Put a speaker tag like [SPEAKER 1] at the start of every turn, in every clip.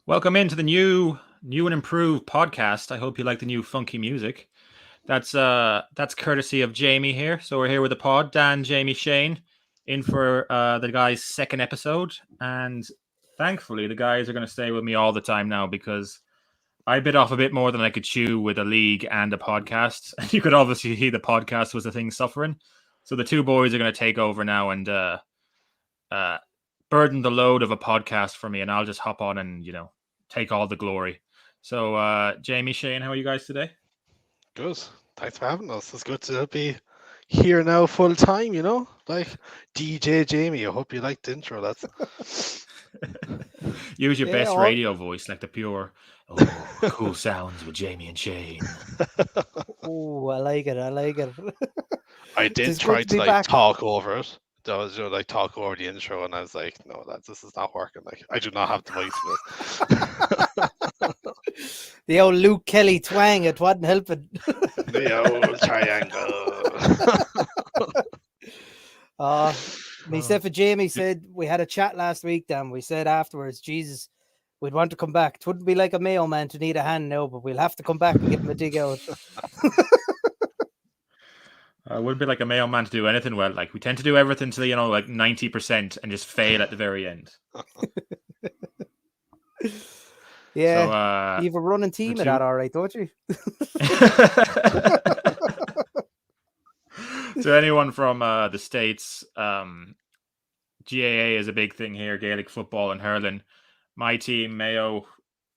[SPEAKER 1] Welcome into the new and improved podcast. I hope you like the new funky music. That's courtesy of Jamie here. So we're here with the pod, Dan, Jamie, Shane, in for the guys' second episode. And thankfully the guys are gonna stay with me all the time now because I bit off a bit more than I could chew with a league and a podcast. And you could obviously see the podcast was the thing suffering. So the two boys are gonna take over now and uh burden the load of a podcast for me, and I'll just hop on and take all the glory. So, Jamie, Shane, how are you guys today?
[SPEAKER 2] Good. Thanks for having us. It's good to be here now full time, like DJ Jamie. I hope you liked the intro. That's
[SPEAKER 1] Use your
[SPEAKER 3] Yeah,
[SPEAKER 1] best
[SPEAKER 3] all,
[SPEAKER 1] radio voice, like the pure, cool sounds with Jamie and Shane.
[SPEAKER 3] oh, I like it. I like it.
[SPEAKER 2] I
[SPEAKER 3] It
[SPEAKER 2] did
[SPEAKER 3] is good
[SPEAKER 2] try
[SPEAKER 3] to
[SPEAKER 2] to
[SPEAKER 3] be
[SPEAKER 2] like
[SPEAKER 3] back.
[SPEAKER 2] talk over it. I was like talk over the intro, and I was like, no, this is not working. Like I do not have the voice for this.
[SPEAKER 3] The old Luke Kelly twang, it wasn't helping.
[SPEAKER 2] The old triangle.
[SPEAKER 3] Uh,
[SPEAKER 1] Oh.
[SPEAKER 3] myself and Jamie said we had a chat last week, Dan. We said afterwards, Jesus, we'd want to come back. It wouldn't be like a Mayo man to need a hand now, but we'll have to come back and give him a dig out.
[SPEAKER 1] It wouldn't be like a male man to do anything well. Like we tend to do everything to like 90% and just fail at the very end.
[SPEAKER 3] Yeah,
[SPEAKER 1] So,
[SPEAKER 3] you have a running team of that, all right, don't you?
[SPEAKER 1] to anyone from the States, GAA is a big thing here, Gaelic football and hurling. My team, Mayo,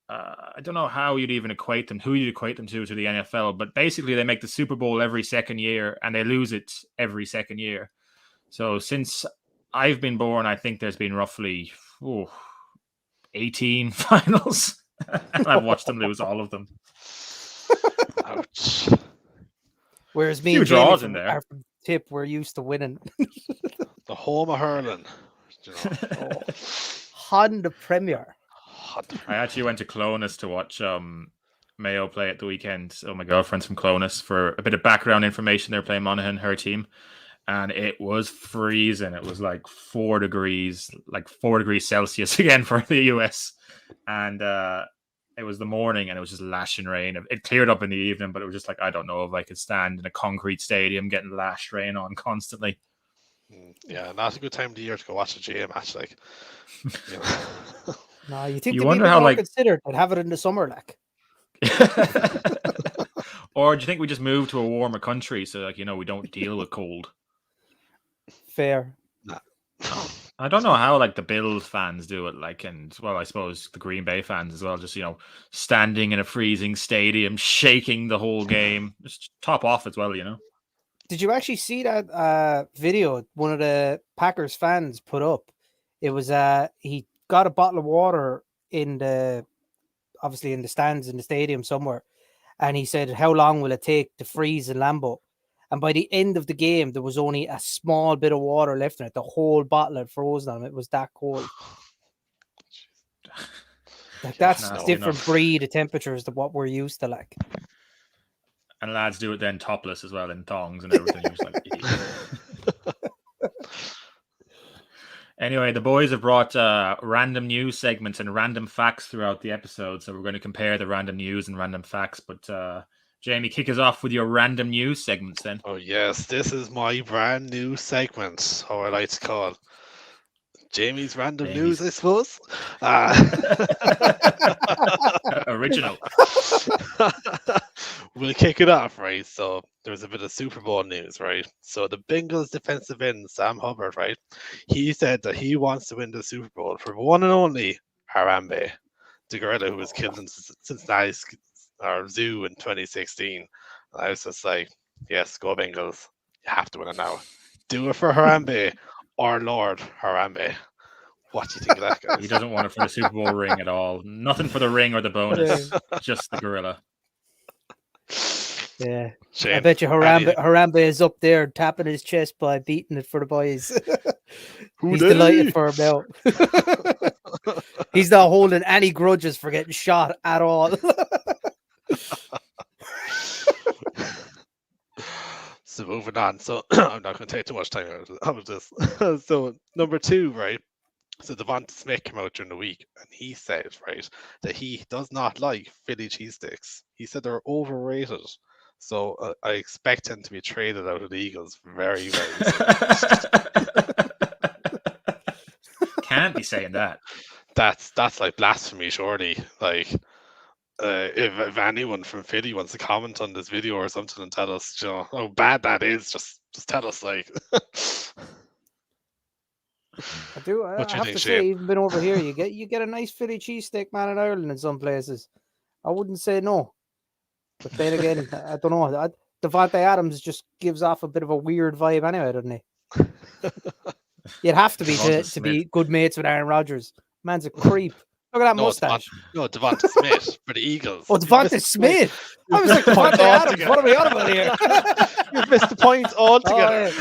[SPEAKER 1] I don't know how you'd even equate them, who you'd equate them to the NFL, but basically they make the Super Bowl every second year and they lose it every second year. So since I've been born, I think there's been roughly 18 finals. And I've watched them lose all of them.
[SPEAKER 2] Ouch.
[SPEAKER 3] Whereas me
[SPEAKER 1] Few
[SPEAKER 3] and Jamie
[SPEAKER 1] draws in
[SPEAKER 3] from
[SPEAKER 1] there.
[SPEAKER 3] our tip, we're used to winning.
[SPEAKER 2] The home of hurling.
[SPEAKER 3] Honda Premier.
[SPEAKER 1] I actually went to Clonus to watch Mayo play at the weekend. So my girlfriend's from Clonus. For a bit of background information, they're playing Monaghan, her team. And it was freezing. It was like 4 degrees Celsius again for the US. And it was the morning and it was just lashing rain. It cleared up in the evening, but it was just like, I don't know if I could stand in a concrete stadium getting lashed rain on constantly.
[SPEAKER 2] Yeah, not a good time of the year to go watch a GA match. Like,
[SPEAKER 3] No, you think
[SPEAKER 1] You
[SPEAKER 3] they'd be
[SPEAKER 1] wonder
[SPEAKER 3] a bit
[SPEAKER 1] how,
[SPEAKER 3] more
[SPEAKER 1] like-
[SPEAKER 3] considered and have it in the summer, like.
[SPEAKER 1] Or do you think we just move to a warmer country so we don't deal with cold?
[SPEAKER 3] Fair.
[SPEAKER 1] I don't know how the Bills fans do it, and I suppose the Green Bay fans as well, just standing in a freezing stadium, shaking the whole game, just top off as well,
[SPEAKER 3] Did you actually see that video one of the Packers fans put up? It was he got a bottle of water obviously in the stands in the stadium somewhere, and he said, how long will it take to freeze in Lambeau? And by the end of the game, there was only a small bit of water left in it. The whole bottle had frozen on it. It was that cold. That's
[SPEAKER 1] nasty
[SPEAKER 3] different
[SPEAKER 1] enough.
[SPEAKER 3] breed of temperatures than what we're used to, like.
[SPEAKER 1] And lads do it then topless as well in thongs and everything. You're just like, idiot. Anyway, the boys have brought random news segments and random facts throughout the episode. So we're going to compare the random news and random facts. But Jamie, kick us off with your random news segments then.
[SPEAKER 2] Oh yes, this is my brand new segment, how I like to call Jamie's random news, I suppose.
[SPEAKER 1] Original.
[SPEAKER 2] We'll kick it off, right? So there's a bit of Super Bowl news, right? So the Bengals defensive end, Sam Hubbard, right? He said that he wants to win the Super Bowl for one and only Harambe, the gorilla who was killed in Cincinnati Zoo in 2016. And I was just like, yes, go Bengals. You have to win it now. Do it for Harambe or Lord Harambe. What do you think of that, guys?
[SPEAKER 1] He doesn't want it for the Super Bowl ring at all. Nothing for the ring or the bonus. Just the gorilla.
[SPEAKER 3] Yeah.
[SPEAKER 2] Shane,
[SPEAKER 3] I bet you Harambe is up there tapping his chest by beating it for the boys. He's delighted for him now. He's not holding any grudges for getting shot at all.
[SPEAKER 2] So moving on. So I'm not going to take too much time out of this. So number 2, right? So Devonta Smith came out during the week and he said, right, that he does not like Philly cheesesteaks. He said they're overrated. So I expect him to be traded out of the Eagles very, very soon.
[SPEAKER 1] Can't be saying that.
[SPEAKER 2] That's like blasphemy, surely. Like, if anyone from Philly wants to comment on this video or something and tell us, you know, how bad that is, just tell us, like.
[SPEAKER 3] I do.
[SPEAKER 2] What do
[SPEAKER 3] I
[SPEAKER 2] you
[SPEAKER 3] have
[SPEAKER 2] think,
[SPEAKER 3] to
[SPEAKER 2] Shane?
[SPEAKER 3] say, even been over here, you get a nice Philly cheesesteak, man, in Ireland in some places. I wouldn't say no, but then again, I don't know. Devontae Adams just gives off a bit of a weird vibe, anyway, doesn't he? You'd have to be
[SPEAKER 1] Devonta
[SPEAKER 3] to be
[SPEAKER 1] Smith.
[SPEAKER 3] good mates with Aaron Rodgers. Man's a creep. Look at that mustache.
[SPEAKER 2] Devonta Smith for the Eagles.
[SPEAKER 3] Oh, Devonta Smith. I was like, Devontae Adams. What are we on about here?
[SPEAKER 2] You've missed the point altogether.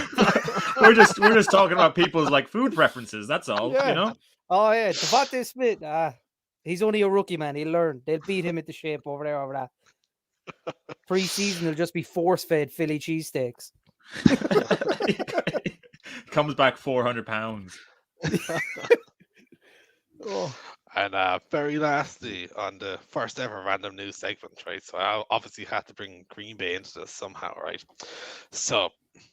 [SPEAKER 3] Oh,
[SPEAKER 1] we're just talking about people's like food preferences. That's all.
[SPEAKER 3] Yeah.
[SPEAKER 1] You know.
[SPEAKER 3] Oh yeah, Devonta Smith. He's only a rookie, man. He'll learn. They'll beat him into shape over there. Over that pre-season, he'll just be force-fed Philly cheesesteaks.
[SPEAKER 1] Comes back 400 pounds.
[SPEAKER 3] Oh.
[SPEAKER 2] And very lastly, on the first ever random news segment, right? So I obviously had to bring Green Bay into this somehow, right? So I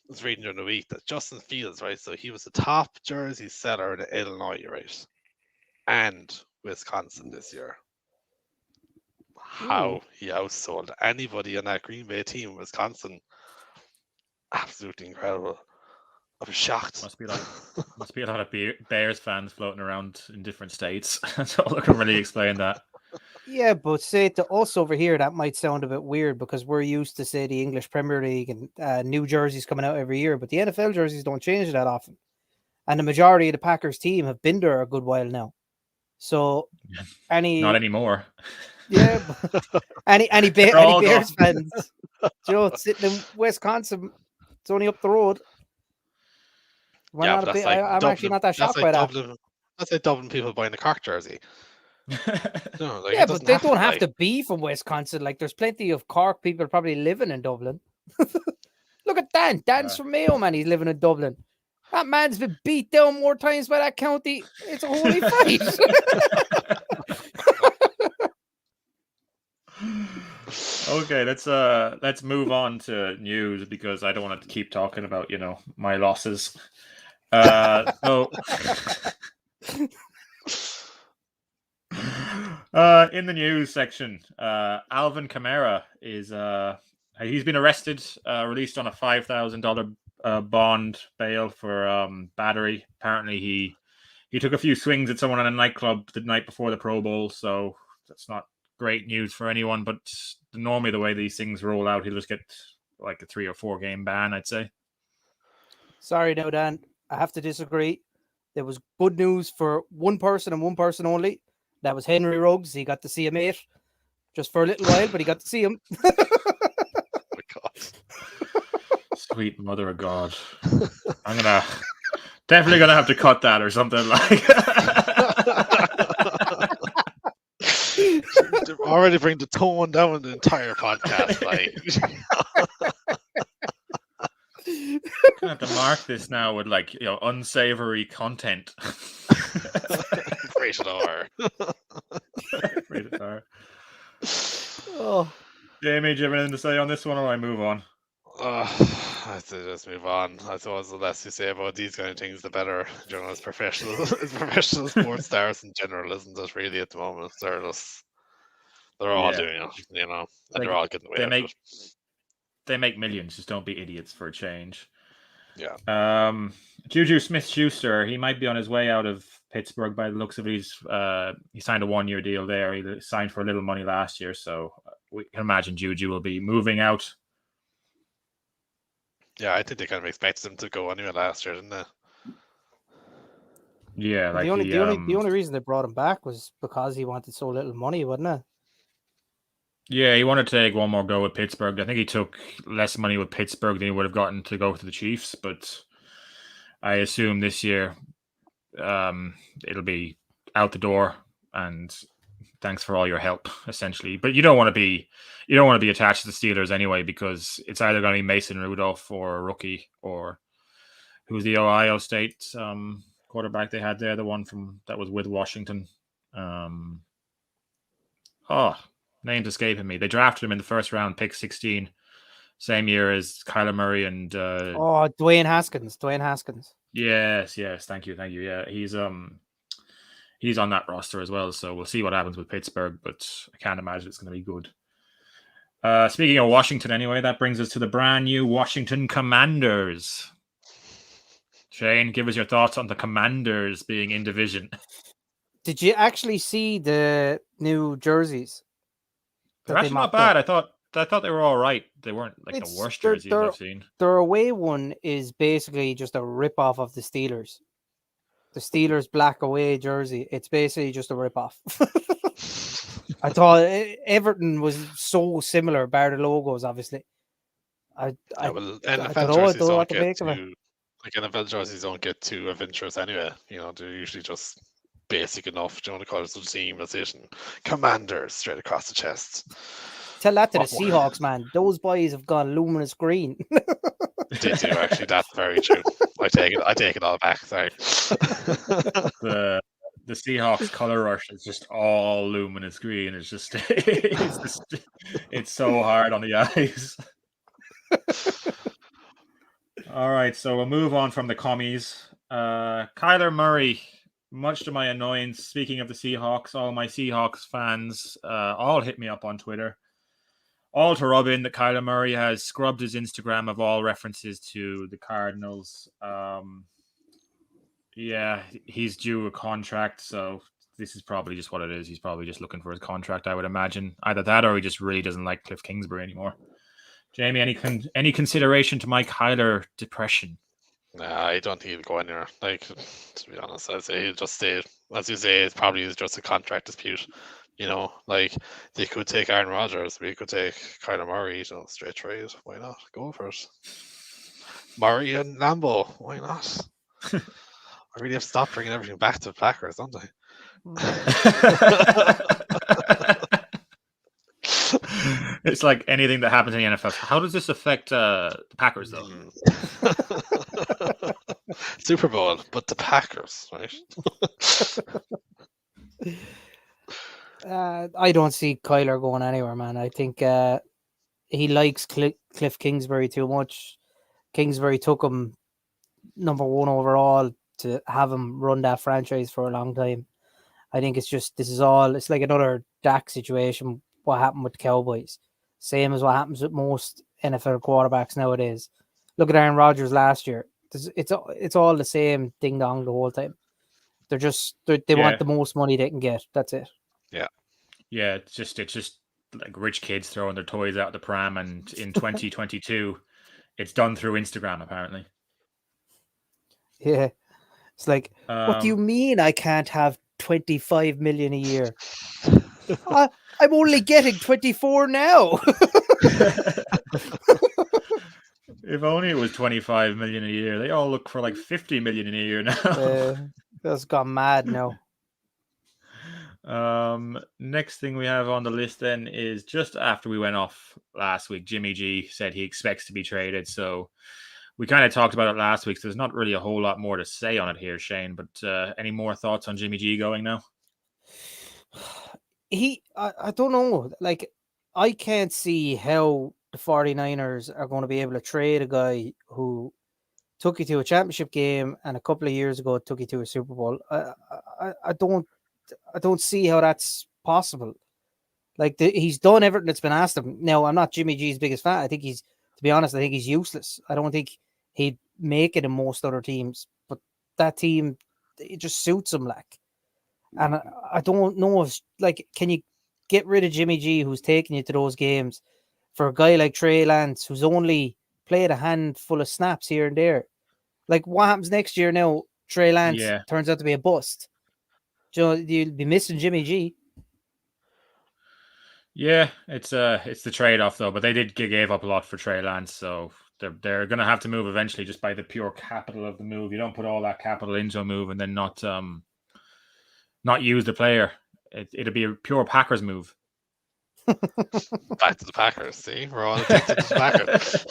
[SPEAKER 2] was reading during the week that Justin Fields, right? So he was the top jersey seller in Illinois, right? And Wisconsin this year. How he outsold anybody on that Green Bay team in Wisconsin. Absolutely incredible. I was shocked.
[SPEAKER 1] Must be a lot of Bears fans floating around in different states. That's all I can really explain that.
[SPEAKER 3] Yeah, but say to us over here, that might sound a bit weird because we're used to, say, the English Premier League and new jerseys coming out every year, but the NFL jerseys don't change that often. And the majority of the Packers team have been there a good while now. So
[SPEAKER 1] Not anymore.
[SPEAKER 3] Yeah, any Bears fans, you know, sitting in Wisconsin, it's only up the road. I'm actually not that shocked by that.
[SPEAKER 2] That's like Dublin people buying a Cork jersey.
[SPEAKER 3] No, yeah, but they don't have to be from Wisconsin. Like, there's plenty of Cork people probably living in Dublin. Look at Dan. Dan's from Mayo, man. He's living in Dublin. That man's been beat down more times by that county. It's a holy fight.
[SPEAKER 1] Okay, let's move on to news because I don't want to keep talking about, you know, my losses. So in the news section, Alvin Kamara is he's been arrested, released on a $5,000 bond bail for battery. Apparently he took a few swings at someone in a nightclub the night before the Pro Bowl, so that's not great news for anyone, but normally the way these things roll out, he'll just get like a 3 or 4 game ban, I'd say.
[SPEAKER 3] Sorry, no, Dan. I have to disagree. There was good news for one person and one person only. That was Henry Ruggs. He got to see a mate just for a little while, but he got to see him.
[SPEAKER 2] Oh my God.
[SPEAKER 1] Sweet mother of God. I'm definitely gonna have to cut that or something like.
[SPEAKER 2] Already bring the tone down in the entire podcast. Like,
[SPEAKER 1] I'm gonna have to mark this now with, like, you know, unsavory content.
[SPEAKER 2] Rated R.
[SPEAKER 1] Rated R.
[SPEAKER 3] Oh,
[SPEAKER 1] Jamie, do you have anything to say on this one, or I move on?
[SPEAKER 2] I'd say just move on. I suppose the less you say about these kind of things, the better. You know, as professional sports stars in general, isn't it? Really, at the moment, they're all doing it. You know, and they're all getting away with it.
[SPEAKER 1] They make millions. Just don't be idiots for a change.
[SPEAKER 2] Yeah.
[SPEAKER 1] Juju Smith-Schuster, he might be on his way out of Pittsburgh by the looks of it. He signed a 1-year deal there. He signed for a little money last year, so we can imagine Juju will be moving out.
[SPEAKER 2] Yeah, I think they kind of expected him to go anyway last year, didn't they?
[SPEAKER 1] Yeah, like
[SPEAKER 3] the only reason they brought him back was because he wanted so little money, wasn't it?
[SPEAKER 1] Yeah, he wanted to take one more go with Pittsburgh. I think he took less money with Pittsburgh than he would have gotten to go to the Chiefs, but I assume this year it'll be out the door and thanks for all your help, essentially. But you don't want to be attached to the Steelers anyway, because it's either going to be Mason Rudolph or a rookie, or who's the Ohio State quarterback they had there, the one that was with Washington. Name's escaping me. They drafted him in the first round, pick 16, same year as Kyler Murray and
[SPEAKER 3] Dwayne Haskins.
[SPEAKER 1] Yes, thank you. Yeah, he's on that roster as well, so we'll see what happens with Pittsburgh, but I can't imagine it's going to be good. Speaking of Washington, anyway, that brings us to the brand new Washington Commanders. Shane, give us your thoughts on the Commanders being in division.
[SPEAKER 3] Did you actually see the new jerseys?
[SPEAKER 1] They're actually not bad. I thought they were all right. They weren't like the worst jerseys I've seen.
[SPEAKER 3] Their away one is basically just a rip-off of the Steelers. The Steelers black away jersey. It's basically just a rip-off. I thought Everton was so similar, bar the logos, obviously.
[SPEAKER 2] NFL jerseys don't get too adventurous anyway. They're usually just basic enough. Do you want to call it some team position? Commanders straight across the chest.
[SPEAKER 3] Tell that to the Seahawks, man. Those boys have gone luminous green.
[SPEAKER 2] They do, actually. That's very true. I take it all back. Sorry.
[SPEAKER 1] The Seahawks color rush is just all luminous green. It's just it's so hard on the eyes. All right, so we'll move on from the commies. Kyler Murray, much to my annoyance, speaking of the Seahawks, all my Seahawks fans all hit me up on Twitter. All to rub in that Kyler Murray has scrubbed his Instagram of all references to the Cardinals. Yeah, he's due a contract, so this is probably just what it is. He's probably just looking for his contract, I would imagine. Either that or he just really doesn't like Cliff Kingsbury anymore. Jamie, any consideration to my Kyler depression?
[SPEAKER 2] Nah, I don't think he'll go anywhere. Like, to be honest, I'd say he'll just stay. As you say, it probably is just a contract dispute. Like they could take Aaron Rodgers, we could take Kyler Murray, straight trade. Why not? Go for it. Murray and Lambeau, why not? I really have to stop bringing everything back to the Packers, don't I?
[SPEAKER 1] It's like anything that happens in the NFL. How does this affect the Packers, though?
[SPEAKER 2] Super Bowl, but the Packers, right?
[SPEAKER 3] I don't see Kyler going anywhere, man. I think he likes Cliff Kingsbury too much. Kingsbury took him number 1 overall to have him run that franchise for a long time. I think it's like another Dak situation, what happened with the Cowboys. Same as what happens with most NFL quarterbacks nowadays. Look at Aaron Rodgers last year. It's all the same ding dong the whole time. They want the most money they can get. That's it.
[SPEAKER 1] Yeah, it's just like rich kids throwing their toys out the pram, and in 2022, it's done through Instagram, apparently.
[SPEAKER 3] Yeah, it's like, what do you mean I can't have 25 million a year? I'm only getting 24 now.
[SPEAKER 1] If only it was 25 million a year. They all look for like 50 million a year now.
[SPEAKER 3] That's gone mad now.
[SPEAKER 1] Next thing we have on the list then is just after we went off last week, Jimmy G said he expects to be traded. So we kind of talked about it last week. So there's not really a whole lot more to say on it here, Shane. But any more thoughts on Jimmy G going now?
[SPEAKER 3] I don't know. Like, I can't see how the 49ers are going to be able to trade a guy who took you to a championship game and a couple of years ago took you to a Super Bowl. I don't see how that's possible. Like, he's done everything that's been asked of him. Now, I'm not Jimmy G's biggest fan. To be honest, I think he's useless. I don't think he'd make it in most other teams, but that team, it just suits him, like. And I don't know if, like, can you get rid of Jimmy G, who's taking you to those games, for a guy like Trey Lance, who's only played a handful of snaps here and there? Like, what happens next year now? Trey Lance turns out to be a bust. You'll be missing Jimmy G.
[SPEAKER 1] Yeah, it's the trade-off though, but they gave up a lot for Trey Lance, so they're going to have to move eventually just by the pure capital of the move. You don't put all that capital into a move and then not use the player. It'll be a pure Packers move.
[SPEAKER 2] Back to the Packers. See, we're all addicted to the Packers.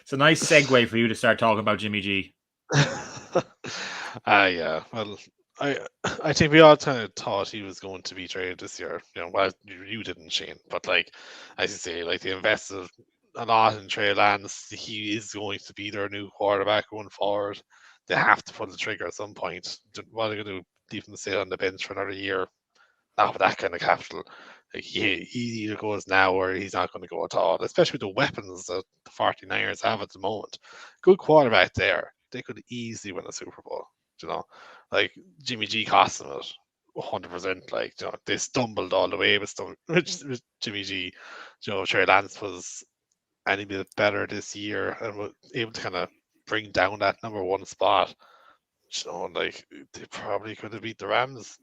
[SPEAKER 1] It's a nice segue for you to start talking about Jimmy G.
[SPEAKER 2] Yeah. Well, I I think we all kind of thought he was going to be traded this year. Well, you didn't, Shane, but like as you say, like they invested a lot in Trey Lance. He is going to be their new quarterback going forward. They have to pull the trigger at some point. What are they going to do? Leave him to sit on the bench for another year? Not with that kind of capital. Like he either goes now or he's not going to go at all. Especially with the weapons that the 49ers have at the moment. Good quarterback there. They could easily win a Super Bowl. Like Jimmy G cost them it 100%. Like they stumbled all the way with Jimmy G. Trey Lance was any bit better this year and was able to kind of bring down that number one spot. Like they probably could have beat the Rams.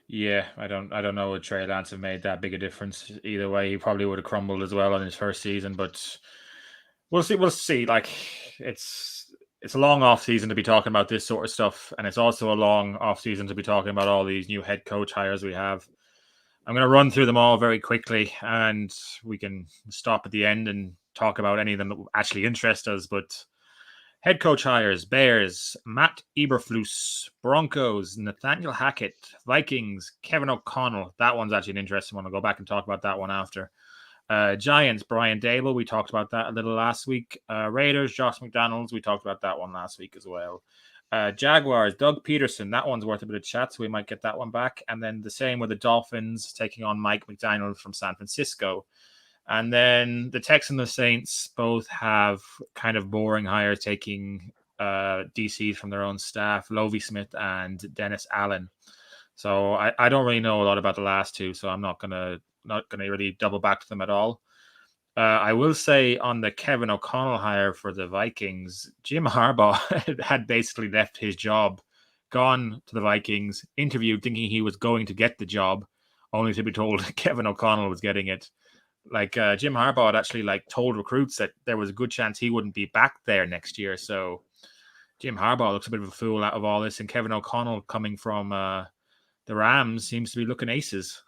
[SPEAKER 1] Yeah, I don't know if Trey Lance have made that big a difference either way. He probably would have crumbled as well on his first season, but we'll see. We'll see. Like it's a long off season to be talking about this sort of stuff, and it's also a long off season to be talking about all these new head coach hires we have. I'm going to run through them all very quickly, and we can stop at the end and talk about any of them that actually interest us. But head coach hires: Bears, Matt Eberflus; Broncos, Nathaniel Hackett; Vikings, Kevin O'Connell. That one's actually an interesting one. I'll go back and talk about that one after. Giants, Brian Dable. We talked about that a little last week. Raiders, Josh McDaniels. We talked about that one last week as well. Jaguars, Doug Peterson. That one's worth a bit of chat, so we might get that one back. And then the same with the Dolphins taking on Mike McDaniel from San Francisco. And then the Texans and the Saints both have kind of boring hires, taking DCs from their own staff, Lovie Smith and Dennis Allen. So I don't really know a lot about the last two, so I'm not gonna really double back to them at all. I will say on the Kevin O'Connell hire for the Vikings, Jim Harbaugh had basically left his job, gone to the Vikings, interviewed thinking he was going to get the job, only to be told Kevin O'Connell was getting it. Like Jim Harbaugh had actually told recruits that there was a good chance he wouldn't be back there next year. So Jim Harbaugh looks a bit of a fool out of all this, and Kevin O'Connell coming from the Rams seems to be looking aces.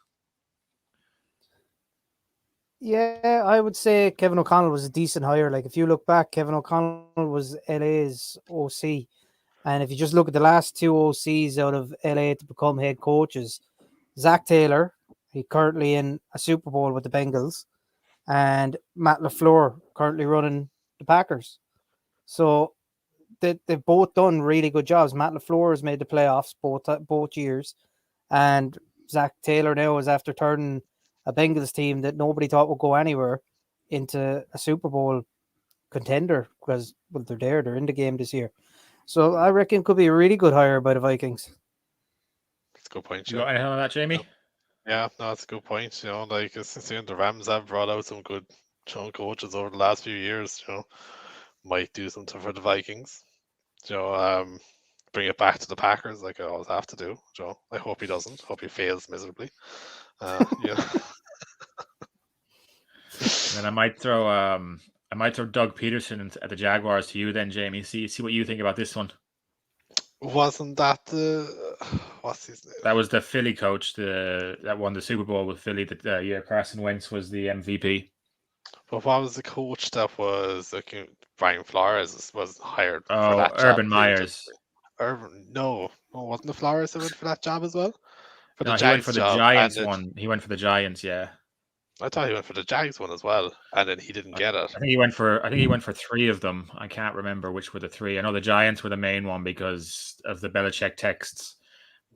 [SPEAKER 3] Yeah, I would say Kevin O'Connell was a decent hire. Like if you look back, Kevin O'Connell was LA's OC. And if you just look at the last two OCs out of LA to become head coaches, Zach Taylor, he's currently in a Super Bowl with the Bengals, and Matt LaFleur currently running the Packers. So they've both done really good jobs. Matt LaFleur has made the playoffs both years, and Zach Taylor now is after turning a Bengals team that nobody thought would go anywhere into a Super Bowl contender because they're in the game this year. So I reckon it could be a really good hire by the Vikings.
[SPEAKER 2] That's a good point.
[SPEAKER 1] You got anything on that, Jamie?
[SPEAKER 2] Yeah, no, that's a good point. Since the Rams have brought out some good coaches over the last few years, might do something for the Vikings. Bring it back to the Packers like I always have to do. I hope he doesn't. Hope he fails miserably. Yeah.
[SPEAKER 1] And I might throw Doug Peterson at the Jaguars to you then, Jamie. See what you think about this one.
[SPEAKER 2] Wasn't that what's his name?
[SPEAKER 1] That was the Philly coach that won the Super Bowl with Philly that year. Carson Wentz was the MVP.
[SPEAKER 2] But what was the coach that was Brian Flores was hired for
[SPEAKER 1] Oh,
[SPEAKER 2] that job?
[SPEAKER 1] Urban Myers.
[SPEAKER 2] No, wasn't the Flores that went for that job as well?
[SPEAKER 1] No, he went for the Giants one. He went for the Giants, yeah.
[SPEAKER 2] I thought he went for the Jags one as well, and then he didn't get it.
[SPEAKER 1] I think he went for three of them. I can't remember which were the three. I know the Giants were the main one because of the Belichick texts,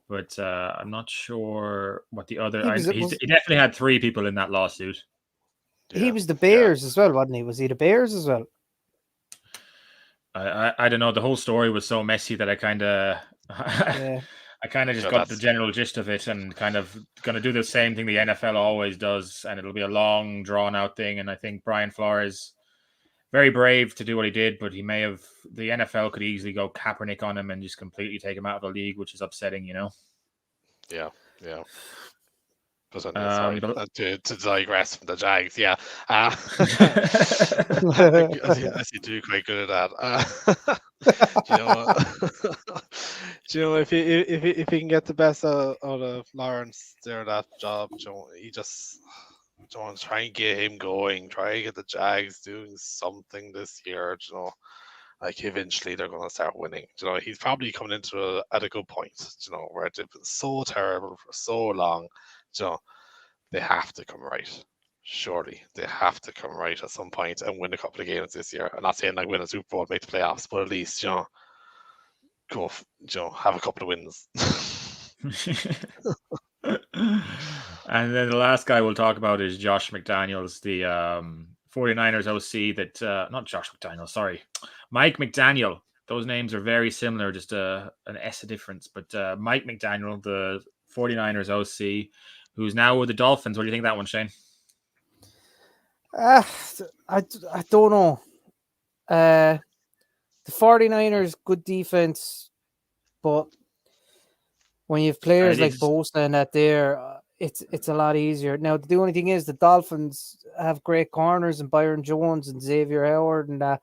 [SPEAKER 1] but I'm not sure what the other. He definitely had three people in that lawsuit.
[SPEAKER 3] Yeah. He was the Bears as well, wasn't he? Was he the Bears as well?
[SPEAKER 1] I don't know. The whole story was so messy that I kind of. I kind of just got the general gist of it and kind of going to do the same thing the NFL always does. And it'll be a long, drawn-out thing. And I think Brian Flores, very brave to do what he did, but the NFL could easily go Kaepernick on him and just completely take him out of the league, which is upsetting,
[SPEAKER 2] Yeah. But sorry, to digress from the Jags, yeah. I see do quite good at that. If he can get the best out of Lawrence there, that job, he just Don't try and get him going. Try and get the Jags doing something this year. Like eventually they're going to start winning. He's probably coming into at a good point. Where they've been so terrible for so long. They have to come right. Surely they have to come right at some point and win a couple of games this year. I'm not saying like win a Super Bowl, make the playoffs, but at least go. Have a couple of wins.
[SPEAKER 1] And then the last guy we'll talk about is Josh McDaniels, the 49ers OC that not Josh McDaniels, sorry, Mike McDaniel. Those names are very similar, just an S difference. But Mike McDaniel, the 49ers OC, who's now with the Dolphins. What do you think of that one, Shane?
[SPEAKER 3] I don't know. The 49ers, good defense, but when you have players like Bosa and that there, it's a lot easier. Now, the only thing is the Dolphins have great corners and Byron Jones and Xavier Howard and that,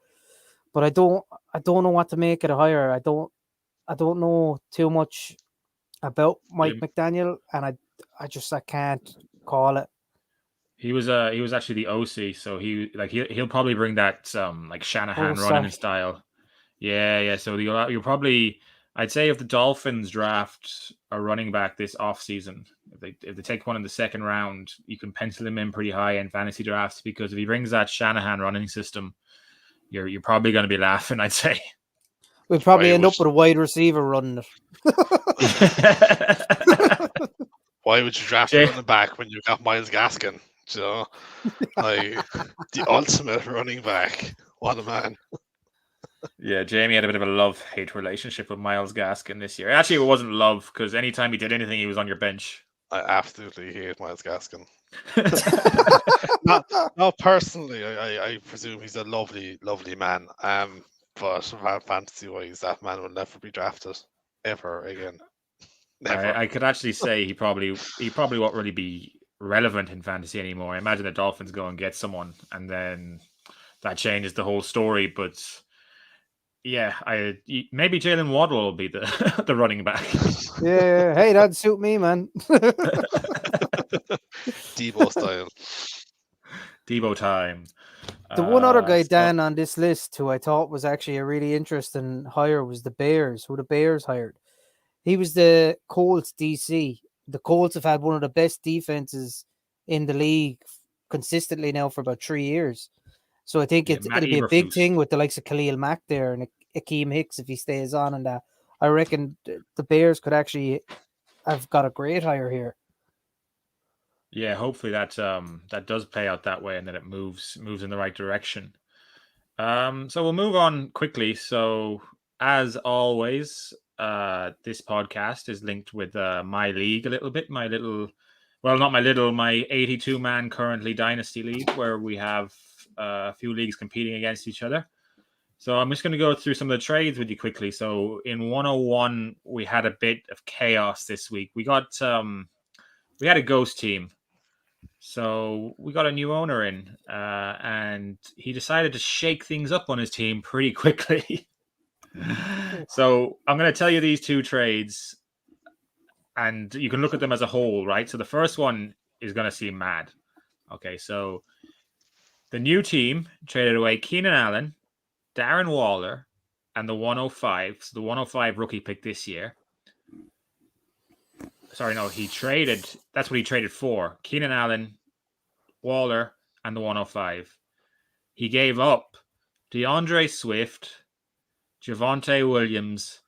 [SPEAKER 3] but I don't know what to make of the hire. I don't know too much about Mike McDaniel, and I can't call it.
[SPEAKER 1] He was actually the OC, so he'll probably bring that like Shanahan running style. Yeah. So you'll probably, I'd say if the Dolphins draft a running back this offseason, if they take one in the second round, you can pencil him in pretty high in fantasy drafts, because if he brings that Shanahan running system, you're probably going to be laughing, I'd say.
[SPEAKER 3] We'll probably end up with a wide receiver running it.
[SPEAKER 2] Why would you draft a running back when you've got Myles Gaskin? Like the ultimate running back. What a man.
[SPEAKER 1] Yeah, Jamie had a bit of a love-hate relationship with Myles Gaskin this year. Actually, it wasn't love, because anytime he did anything, he was on your bench.
[SPEAKER 2] I absolutely hate Myles Gaskin. not personally. I presume he's a lovely, lovely man. But fantasy-wise, that man will never be drafted ever again. Never.
[SPEAKER 1] I could actually say he probably won't really be relevant in fantasy anymore. I imagine the Dolphins go and get someone, and then that changes the whole story. But yeah, maybe Jalen Waddle will be the the running back.
[SPEAKER 3] Yeah, hey, that'd suit me, man.
[SPEAKER 2] Debo style.
[SPEAKER 1] Debo time.
[SPEAKER 3] The one other guy, Dan, on this list who I thought was actually a really interesting hire was the Bears, who the Bears hired. He was the Colts DC. The Colts have had one of the best defenses in the league consistently now for about 3 years. So I think it'll be a big thing with the likes of Khalil Mack there and Akeem Hicks if he stays on. And I reckon the Bears could actually have got a great hire here.
[SPEAKER 1] Yeah, hopefully that does play out that way and that it moves in the right direction. So we'll move on quickly. So as always, this podcast is linked with my league a little bit. My 82-man currently dynasty league, where we have a few leagues competing against each other. So I'm just going to go through some of the trades with you quickly. So in 101, we had a bit of chaos this week. We had a ghost team. So we got a new owner in, and he decided to shake things up on his team pretty quickly. So I'm going to tell you these two trades, and you can look at them as a whole, right? So the first one is going to seem mad. Okay, so the new team traded away Keenan Allen, Darren Waller, and the 105. So the 105 rookie pick this year. Sorry, no, that's what he traded for. Keenan Allen, Waller, and the 105. He gave up DeAndre Swift, Javonte Williams,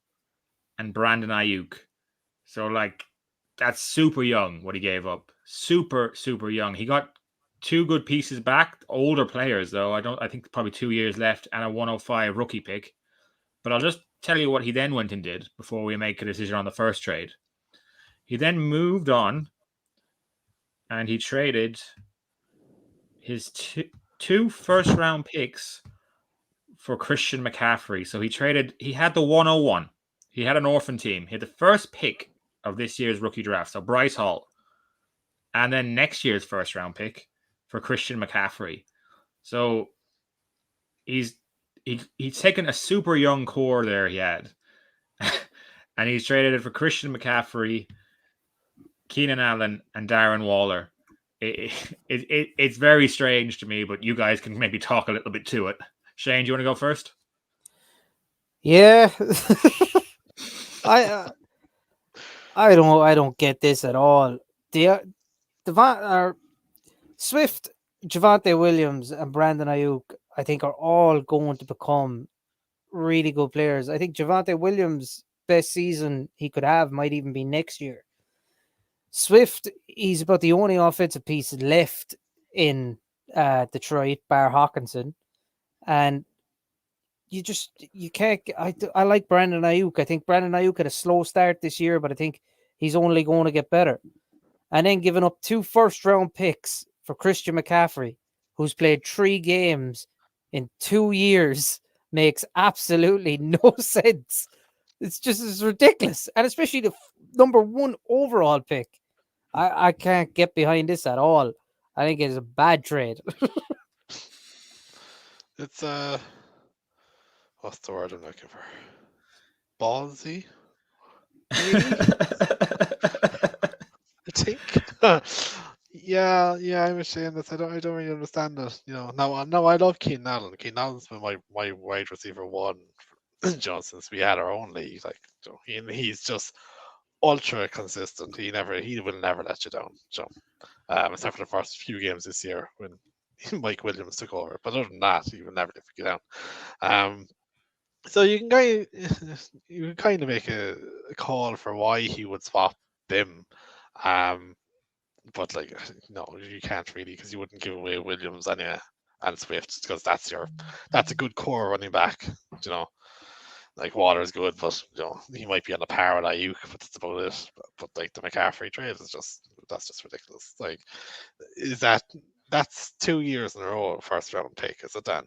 [SPEAKER 1] and Brandon Ayuk. So, that's super young, what he gave up. Super, super young. He got two good pieces back, older players, though. I think probably 2 years left, and a 105 rookie pick. But I'll just tell you what he then went and did before we make a decision on the first trade. He then moved on, and he traded his two first-round picks for Christian McCaffrey. So he had the 101. He had an orphan team. He had the first pick of this year's rookie draft, so Bryce Hall. And then next year's first-round pick for Christian McCaffrey. So he's taken a super young core there he had. And he's traded it for Christian McCaffrey, Keenan Allen, and Darren Waller it's very strange to me, but you guys can maybe talk a little bit to it. Shane, do you want to go first?
[SPEAKER 3] Yeah, I I don't get this at all. The Swift, Javante Williams, and Brandon Ayuk, I think, are all going to become really good players. I think Javante Williams' best season he could have might even be next year. Swift, he's about the only offensive piece left in Detroit, bar Hawkinson, and you can't. I like Brandon Ayuk. I think Brandon Ayuk had a slow start this year, but I think he's only going to get better. And then giving up 2 first-round picks for Christian McCaffrey, who's played 3 games in 2 years, makes absolutely no sense. It's ridiculous, and especially the number 1 overall pick. I can't get behind this at all. I think it's a bad trade.
[SPEAKER 2] It's what's the word I'm looking for? Ballsy, maybe. I think. Yeah, I was saying this. I don't really understand it. Now I love Keenan Allen. Keenan Allen's been my wide receiver one, since we had our own league. Like, he's just ultra consistent. He will never let you down. Except for the first few games this year when Mike Williams took over. But other than that, he will never let you down. So you can kind of make a call for why he would swap them. But no, you can't really, because you wouldn't give away Williams and Swift, because that's a good core running back. Like, Water's good, but he might be on a par with Ayuk, but that's about it. But like, the McCaffrey trade is just ridiculous. Like, that's 2 years in a row first round pick, is it, Dan?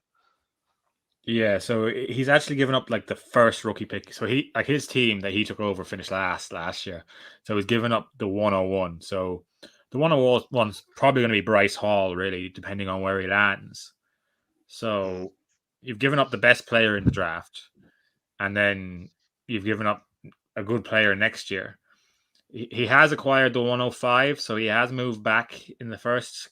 [SPEAKER 1] Yeah, so he's actually given up like the first rookie pick. So his team that he took over finished last year. So he's given up the 101. So the 101's probably going to be Bryce Hall, really, depending on where he lands. So you've given up the best player in the draft, and then you've given up a good player next year. He has acquired the 105, so he has moved back in the first.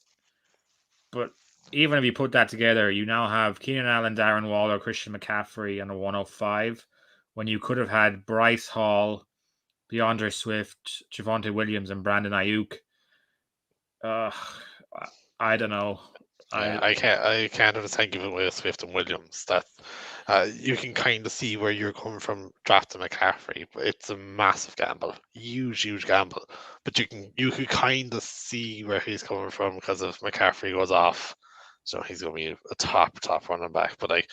[SPEAKER 1] But even if you put that together, you now have Keenan Allen, Darren Waller, Christian McCaffrey, and a 105, when you could have had Bryce Hall, DeAndre Swift, Javonte Williams, and Brandon Ayuk. I don't know.
[SPEAKER 2] Yeah, I can't understand giving away Swift and Williams. That you can kind of see where you're coming from drafting McCaffrey, but it's a massive gamble, huge gamble. But you could kind of see where he's coming from, because if McCaffrey goes off, so he's going to be a top running back. But like,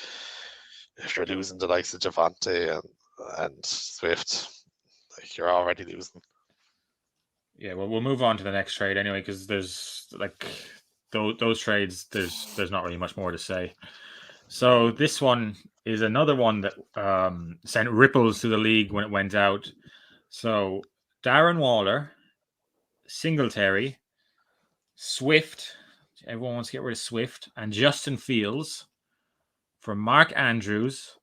[SPEAKER 2] if you're losing the likes of Javante and Swift, like, you're already losing.
[SPEAKER 1] Yeah, well, we'll move on to the next trade anyway, because there's like those trades. There's not really much more to say. So this one is another one that sent ripples through the league when it went out. So Darren Waller, Singletary, Swift. Everyone wants to get rid of Swift, and Justin Fields for Mark Andrews,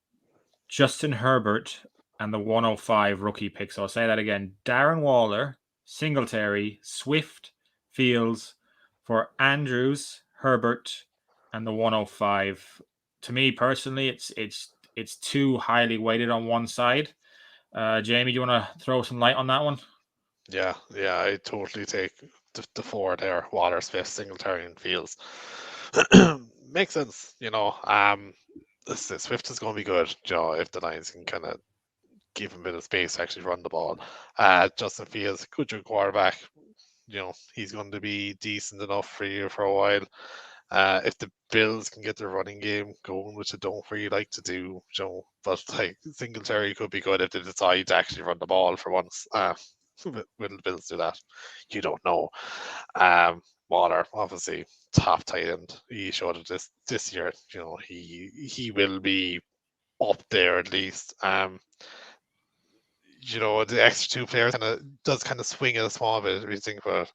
[SPEAKER 1] Justin Herbert, and the 105 rookie pick. So I'll say that again: Darren Waller, Singletary, Swift, Fields for Andrews, Herbert, and the 105. To me personally, it's too highly weighted on one side. Jamie, do you want to throw some light on that one?
[SPEAKER 2] Yeah, I totally take the 4 there: Waller, Smith, Singletary, and Fields. Makes sense, Swift is going to be good, if the Lions can kind of give him a bit of space to actually run the ball. Justin Fields, good young quarterback. He's going to be decent enough for you for a while. If the Bills can get their running game going, which I don't really like to do, but like, Singletary could be good if they decide to actually run the ball for once. Will the Bills do that? You don't know. Waller, obviously, top tight end. He showed it this year. He will be up there at least. The extra 2 players does kind of swing it a small bit if you think about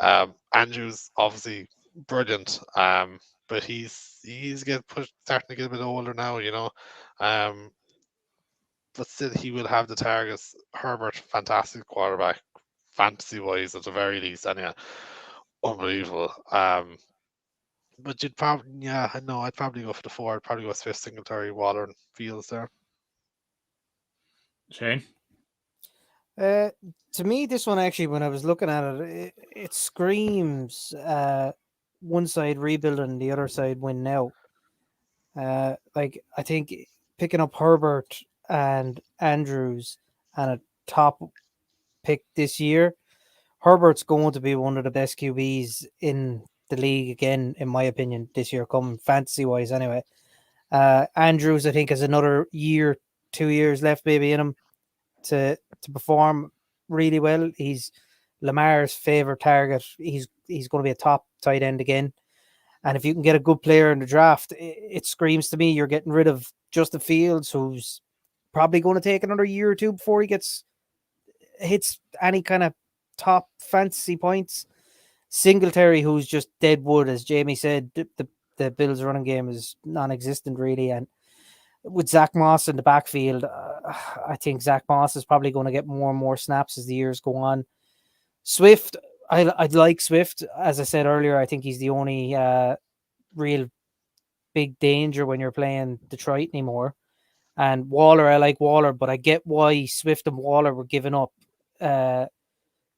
[SPEAKER 2] it. Andrews, obviously, brilliant. But he's starting to get a bit older now. But still, he will have the targets. Herbert, fantastic quarterback, fantasy wise at the very least. And unbelievable. But you'd probably, I know, I'd probably go for the 4. I'd probably go Swift, Singletary, Waller, and Fields there.
[SPEAKER 1] Shane?
[SPEAKER 3] To me, this one actually, when I was looking at it, it screams one side rebuilding, the other side win now. Like I think picking up Herbert and Andrews and a top pick this year, Herbert's going to be one of the best QBs in the league again, in my opinion, this year, coming fantasy wise anyway. Andrews, I think, has another year, 2 years left maybe in him to perform really well. He's Lamar's favorite target. He's going to be a top tight end again. And if you can get a good player in the draft, it screams to me you're getting rid of Justin Fields, who's probably going to take another year or two before he hits any kind of top fantasy points. Singletary, who's just dead wood, as Jamie said, the Bills' running game is non-existent really, and with Zach Moss in the backfield, I think Zach Moss is probably going to get more and more snaps as the years go on. Swift, I'd like Swift. As I said earlier, I think he's the only real big danger when you're playing Detroit anymore. And Waller, I like Waller, but I get why Swift and Waller were given up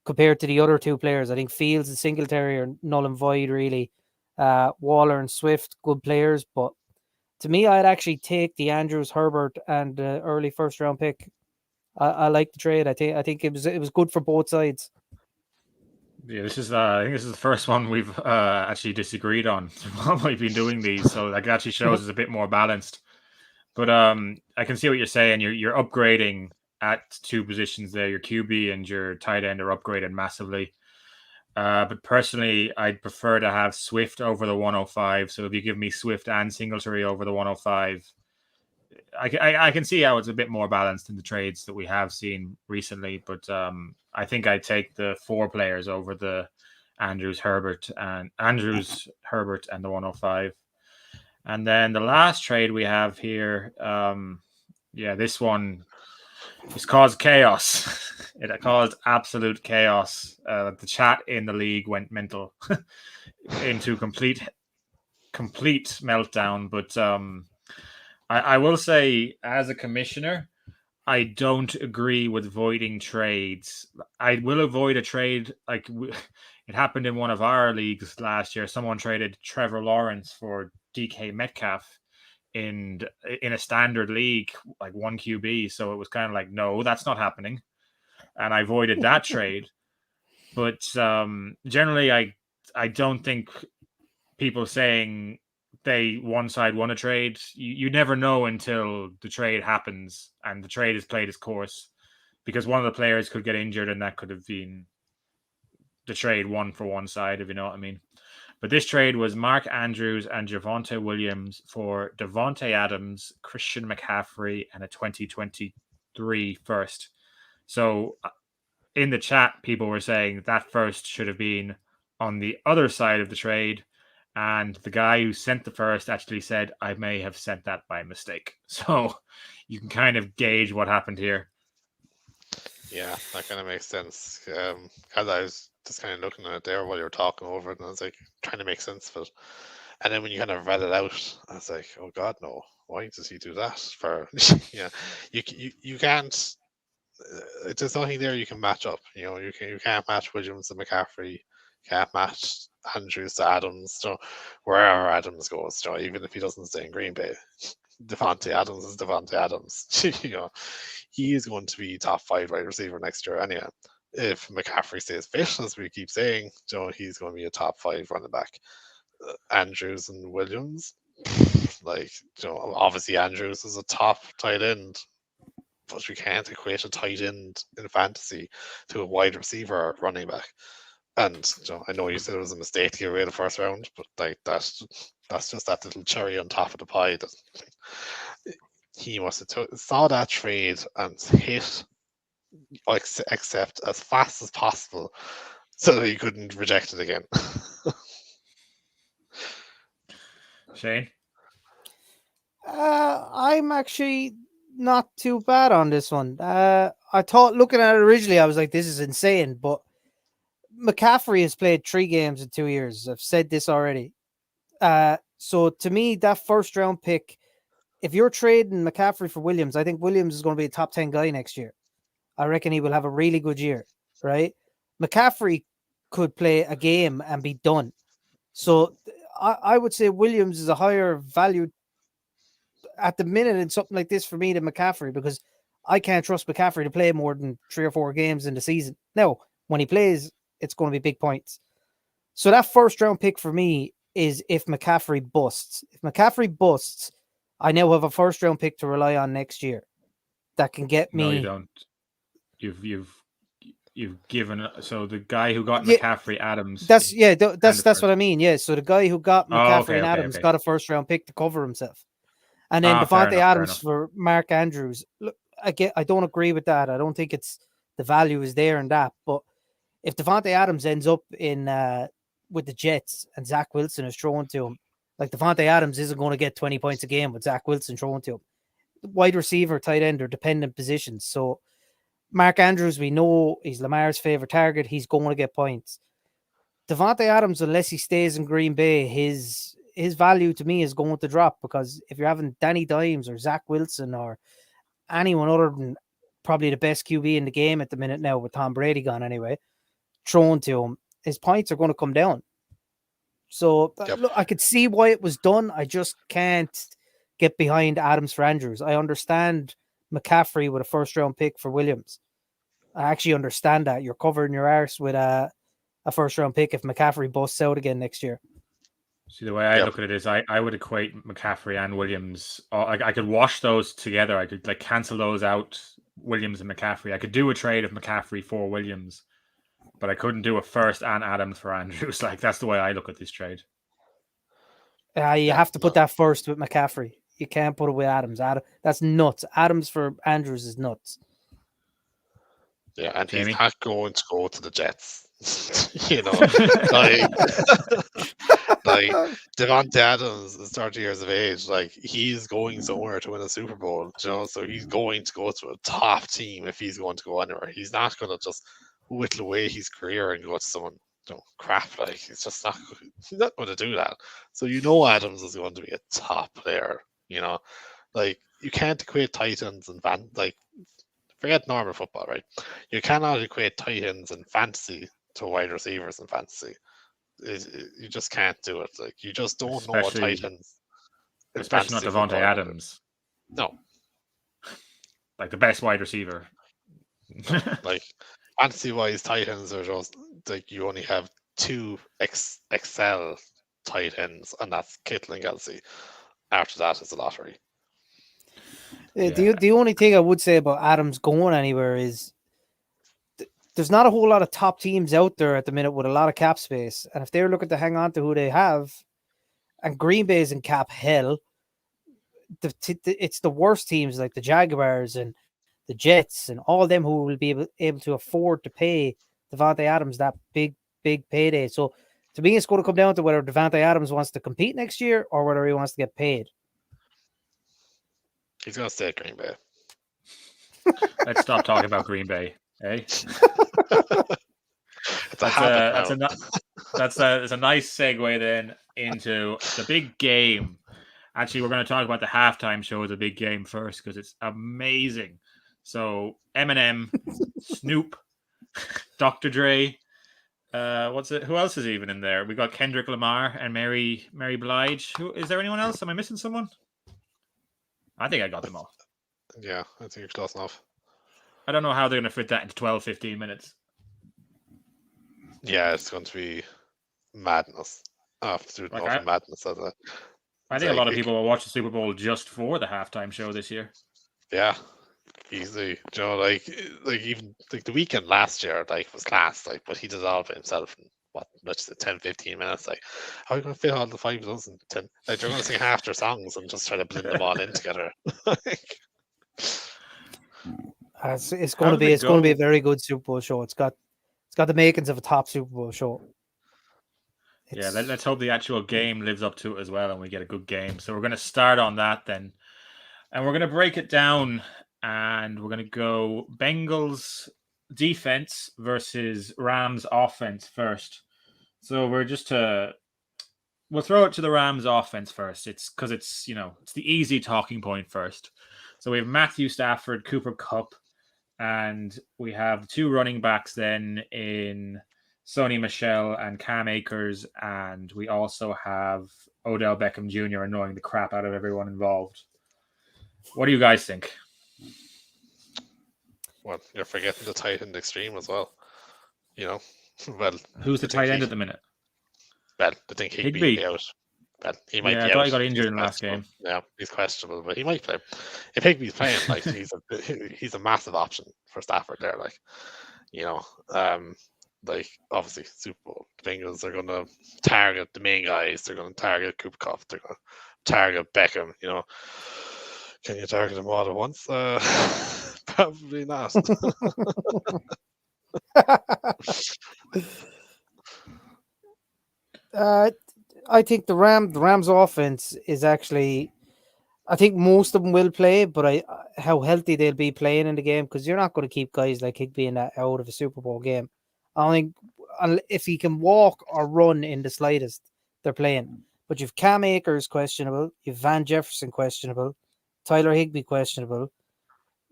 [SPEAKER 3] compared to the other two players. I think Fields and Singletary are null and void, really. Waller and Swift, good players, but to me, I'd actually take the Andrews, Herbert, and early first round pick. I like the trade. I think it was good for both sides.
[SPEAKER 1] Yeah, this is. I think this is the first one we've actually disagreed on while we've been doing these. So that actually shows it's a bit more balanced. But I can see what you're saying. You're upgrading at two positions there. Your QB and your tight end are upgraded massively. But personally, I'd prefer to have Swift over the 105. So if you give me Swift and Singletary over the 105, I can see how it's a bit more balanced in the trades that we have seen recently. But I think I'd take the 4 players over the Andrews, Herbert, and the 105. And then the last trade we have here, this one has caused chaos. It caused absolute chaos. The chat in the league went mental into complete meltdown. But I will say, as a commissioner, I don't agree with voiding trades. I will avoid a trade like it happened in one of our leagues last year. Someone traded Trevor Lawrence for DK Metcalf in a standard league, like 1 QB. So it was kind of like, no, that's not happening. And I avoided that trade. But generally, I don't think people saying one side won a trade, you never know until the trade happens and the trade has played its course, because one of the players could get injured and that could have been the trade won for one side, if you know what I mean. But this trade was Mark Andrews and Javonte Williams for Devontae Adams, Christian McCaffrey, and a 2023 first. So in the chat, people were saying that first should have been on the other side of the trade. And the guy who sent the first actually said, I may have sent that by mistake. So you can kind of gauge what happened here.
[SPEAKER 2] Yeah, that kind of makes sense. Because I was just kind of looking at it there while you were talking over it, and I was like trying to make sense of it. And then when you kind of read it out, I was like, oh God, no! Why does he do that? For you can't. There's nothing there you can match up. You can't match Williams and McCaffrey. Can't match Andrews to Adams. So wherever Adams goes, even if he doesn't stay in Green Bay, Devontae Adams is Devontae Adams. He is going to be top 5 wide receiver next year. Anyway, if McCaffrey stays fit, as we keep saying, he's going to be a top 5 running back. Andrews and Williams, obviously Andrews is a top tight end, but we can't equate a tight end in fantasy to a wide receiver running back. And I know you said it was a mistake to get away the first round, but that's just that little cherry on top of the pie that he must have saw that trade and hit accept as fast as possible so that he couldn't reject it again.
[SPEAKER 1] Shane?
[SPEAKER 3] I'm actually not too bad on this one. I thought, looking at it originally, I was like, this is insane, but McCaffrey has played 3 games in 2 years. I've said this already. So to me, that first round pick, if you're trading McCaffrey for Williams, I think Williams is going to be a top 10 guy next year. I reckon he will have a really good year, right? McCaffrey could play a game and be done. So I would say Williams is a higher value at the minute in something like this for me than McCaffrey, because I can't trust McCaffrey to play more than 3 or 4 games in the season. Now, when he plays, it's going to be big points. So that first round pick for me is if McCaffrey busts. If McCaffrey busts, I now have a first round pick to rely on next year that can get me.
[SPEAKER 1] No, you don't. You've given, so the guy who got McCaffrey Adams.
[SPEAKER 3] That's what I mean. Yeah. So the guy who got McCaffrey and Adams got a first round pick to cover himself. And then Devontae Adams for Mark Andrews. Look, I don't agree with that. I don't think it's the value is there in that. But if Devontae Adams ends up in with the Jets and Zach Wilson is thrown to him, like Devontae Adams isn't going to get 20 points a game with Zach Wilson thrown to him. Wide receiver, tight end are dependent positions. So Mark Andrews, we know he's Lamar's favorite target. He's going to get points. Devontae Adams, unless he stays in Green Bay, his value to me is going to drop, because if you're having Danny Dimes or Zach Wilson or anyone other than probably the best QB in the game at the minute now, with Tom Brady gone anyway, thrown to him, his points are going to come down. So look, I could see why it was done. I just can't get behind Adams for Andrews. I understand McCaffrey with a first round pick for Williams. I actually understand that. You're covering your arse with a first round pick if McCaffrey busts out again next year.
[SPEAKER 1] See, the way I look at it is I would equate McCaffrey and Williams. I could wash those together. I could cancel those out, Williams and McCaffrey. I could do a trade of McCaffrey for Williams, but I couldn't do a first and Adams for Andrews. That's the way I look at this trade.
[SPEAKER 3] You have to put that first with McCaffrey. You can't put it with Adams. That's nuts. Adams for Andrews is nuts.
[SPEAKER 2] Yeah, and
[SPEAKER 1] Jamie?
[SPEAKER 2] He's not going to go to the Jets. like Devontae Adams is 30 years of age. He's going somewhere to win a Super Bowl. So he's going to go to a top team if he's going to go anywhere. He's not going to just whittle away his career and go to someone crap. He's just not. He's not going to do that. So Adams is going to be a top player. You can't equate Titans and forget normal football, right? You cannot equate tight ends in fantasy to wide receivers in fantasy. You just can't do it. You just don't know what tight ends.
[SPEAKER 1] Especially not Devontae Adams.
[SPEAKER 2] No.
[SPEAKER 1] The best wide receiver.
[SPEAKER 2] No, fantasy-wise, tight ends are just you only have 2 excel tight ends, and that's Kittle and Kelsey. After that, it's a lottery.
[SPEAKER 3] The only thing I would say about Adams going anywhere is there's not a whole lot of top teams out there at the minute with a lot of cap space. And if they're looking to hang on to who they have, and Green Bay's in cap hell, it's the worst teams like the Jaguars and the Jets and all of them who will be able to afford to pay Devontae Adams that big payday. So to me, it's going to come down to whether Devontae Adams wants to compete next year or whether he wants to get paid.
[SPEAKER 2] He's going to stay at Green Bay.
[SPEAKER 1] Let's stop talking about Green Bay, eh? That's a nice segue then into the big game. Actually, we're going to talk about the halftime show as a big game first because it's amazing. So Eminem, Snoop, Dr. Dre, who else is even in there? We got Kendrick Lamar and Mary Blige. Who is there? Anyone else? Am I missing someone? I think I got them all.
[SPEAKER 2] Yeah, I think you're close enough.
[SPEAKER 1] I don't know how they're going to fit that into 12, 15 minutes.
[SPEAKER 2] Yeah, it's going to be madness. Absolute madness.
[SPEAKER 1] I think a lot of people will watch the Super Bowl just for the halftime show this year.
[SPEAKER 2] Yeah, easy. Even the weekend last year, was class. But he did it all by himself in 10, 15 minutes. How are you going to fit all the 5,000? They're going to sing half their songs and just try to blend them all in together.
[SPEAKER 3] It's going to be a very good Super Bowl show. It's got the makings of a top Super Bowl show.
[SPEAKER 1] Let's hope the actual game lives up to it as well and we get a good game. So we're going to start on that then. And we're going to break it down and we're going to go Bengals defense versus Rams offense first. So we'll throw it to the Rams offense first. It's because it's the easy talking point first. So we have Matthew Stafford, Cooper Kupp, and we have two running backs then in Sony Michel and Cam Akers, and we also have Odell Beckham Jr. annoying the crap out of everyone involved. What do you guys think?
[SPEAKER 2] Well, you're forgetting the tight end extreme as well. Well,
[SPEAKER 1] who's the tight end at the minute?
[SPEAKER 2] Well, I think Higbee be out. Well, he might be out.
[SPEAKER 1] I thought he got injured in the last game.
[SPEAKER 2] Yeah, he's questionable, but he might play. If Higbee's playing, like he's a massive option for Stafford there. Like obviously Super Bowl, the Bengals are going to target the main guys. They're going to target Cooper Kupp. They're going to target Beckham. Can you target them all at once? Probably not.
[SPEAKER 3] I think the Rams offense is actually. I think most of them will play, but how healthy they'll be playing in the game, because you're not going to keep guys like Higbee out of a Super Bowl game. I think if he can walk or run in the slightest, they're playing. But you've Cam Akers questionable, you've Van Jefferson questionable, Tyler Higbee questionable,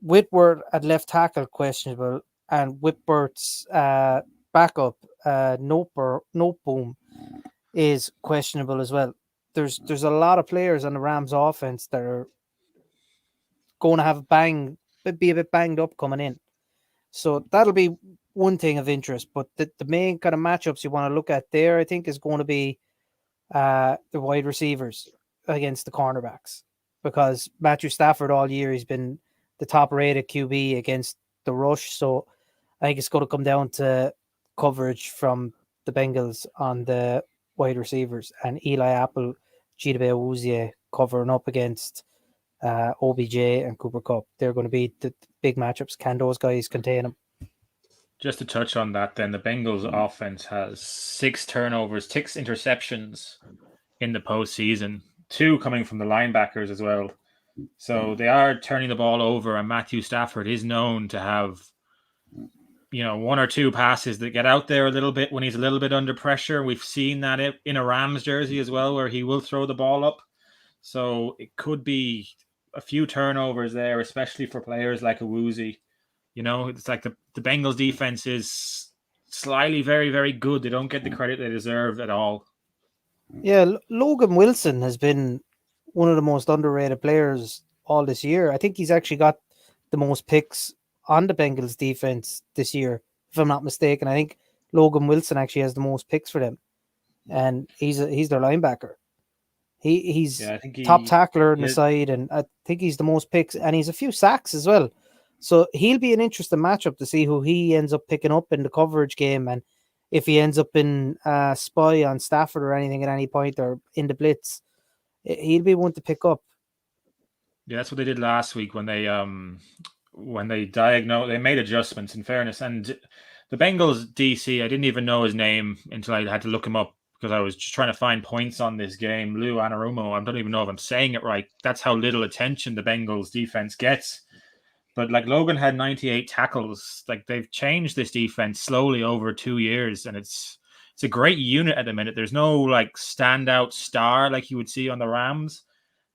[SPEAKER 3] Whitworth at left tackle questionable, and Whitworth's backup Noteboom is questionable as well. There's a lot of players on the Rams offense that are going to have be a bit banged up coming in. So that'll be one thing of interest. But the main kind of matchups you want to look at there, I think, is going to be the wide receivers against the cornerbacks, because Matthew Stafford all year, he's been the top rated QB against the rush. So I think it's going to come down to coverage from the Bengals on the wide receivers, and Eli Apple, Chidobe Awuzie covering up against OBJ and Cooper Kupp. They're going to be the big matchups. Can those guys contain them?
[SPEAKER 1] Just to touch on that, then, the Bengals offense has 6 turnovers, 6 interceptions in the postseason, 2 coming from the linebackers as well. So they are turning the ball over, and Matthew Stafford is known to have 1 or 2 passes that get out there a little bit when he's a little bit under pressure. We've seen that in a Rams jersey as well, where he will throw the ball up. So it could be a few turnovers there, especially for players like Awuzie. It's like the Bengals defense is slightly very, very good. They don't get the credit they deserve at all.
[SPEAKER 3] Yeah, Logan Wilson has been one of the most underrated players all this year. I think he's actually got the most picks on the Bengals defense this year, if I'm not mistaken. I think Logan Wilson actually has the most picks for them, and he's their linebacker. He's top tackler on the side, and I think he's the most picks, and he's a few sacks as well. So he'll be an interesting matchup to see who he ends up picking up in the coverage game, and if he ends up in spy on Stafford or anything at any point, or in the blitz, he'll be one to pick up.
[SPEAKER 1] Yeah, that's what they did last week when they diagnosed. They made adjustments, in fairness, and the Bengals DC, I didn't even know his name until I had to look him up, because I was just trying to find points on this game. Lou Anarumo, I don't even know if I'm saying it right. That's how little attention the Bengals defense gets. But Logan had 98 tackles. They've changed this defense slowly over 2 years, and it's a great unit at the minute. There's no standout star like you would see on the Rams.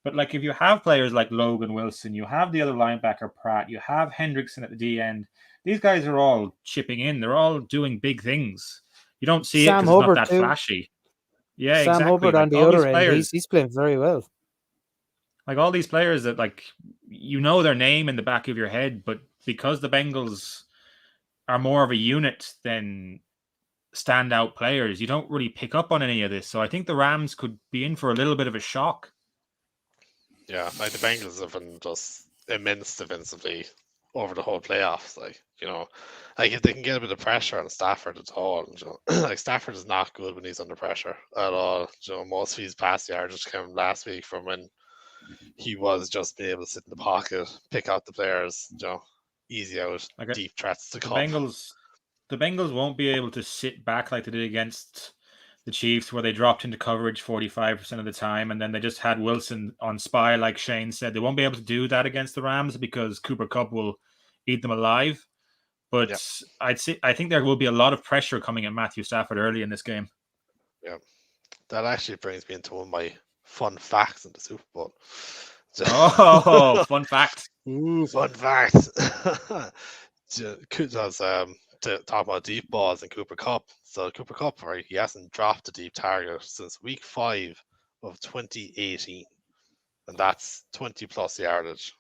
[SPEAKER 1] But if you have players like Logan Wilson, you have the other linebacker Pratt, you have Hendrickson at the D end. These guys are all chipping in. They're all doing big things. You don't see it because it's not that flashy. Yeah,
[SPEAKER 3] Sam
[SPEAKER 1] exactly.
[SPEAKER 3] Hubbard on the other end, he's playing very well.
[SPEAKER 1] All these players that their name in the back of your head, but because the Bengals are more of a unit than standout players, you don't really pick up on any of this. So I think the Rams could be in for a little bit of a shock.
[SPEAKER 2] Yeah, the Bengals have been just immense defensively over the whole playoffs. If they can get a bit of pressure on Stafford at all, Stafford is not good when he's under pressure at all. Most of his pass yards just came last week from when he was just being able to sit in the pocket, pick out the players, easy out, deep threats to come.
[SPEAKER 1] The Bengals won't be able to sit back like they did against the Chiefs, where they dropped into coverage 45% of the time, and then they just had Wilson on spy, like Shane said. They won't be able to do that against the Rams because Cooper Kupp will eat them alive. But
[SPEAKER 2] Yep.
[SPEAKER 1] I think there will be a lot of pressure coming at Matthew Stafford early in this game.
[SPEAKER 2] Yeah, that actually brings me into one of my fun facts in the Super Bowl.
[SPEAKER 1] Oh, fun fact.
[SPEAKER 2] Ooh, fun fact. Because to talk about deep balls in Cooper Cup. So Cooper Cup, right? He hasn't dropped a deep target since week 5 of 2018, and that's 20 plus yardage.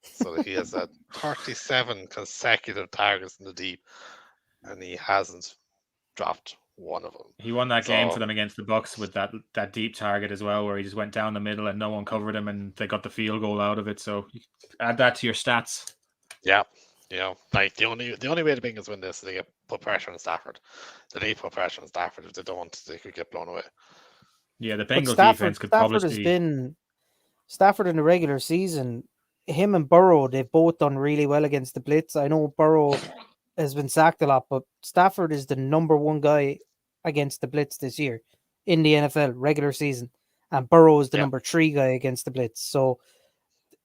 [SPEAKER 2] So he has had 37 consecutive targets in the deep, and he hasn't dropped one of them.
[SPEAKER 1] He won that game for
[SPEAKER 2] So
[SPEAKER 1] them against the Bucks with that deep target as well, where he just went down the middle and no one covered him, and they got the field goal out of it. So you add that to your stats.
[SPEAKER 2] yeah, like the only way the Bengals win this is they put pressure on Stafford. They need to put pressure on Stafford. If they don't, they could get blown away.
[SPEAKER 1] Yeah, the
[SPEAKER 3] But
[SPEAKER 1] Bengals defense could
[SPEAKER 3] Stafford
[SPEAKER 1] probably
[SPEAKER 3] has been Stafford in the regular season. Him and Burrow, they've both done really well against the blitz. I know Burrow has been sacked a lot, but Stafford is the number 1 guy against the blitz this year in the NFL regular season, and Burrow is the number 3 guy against the blitz. So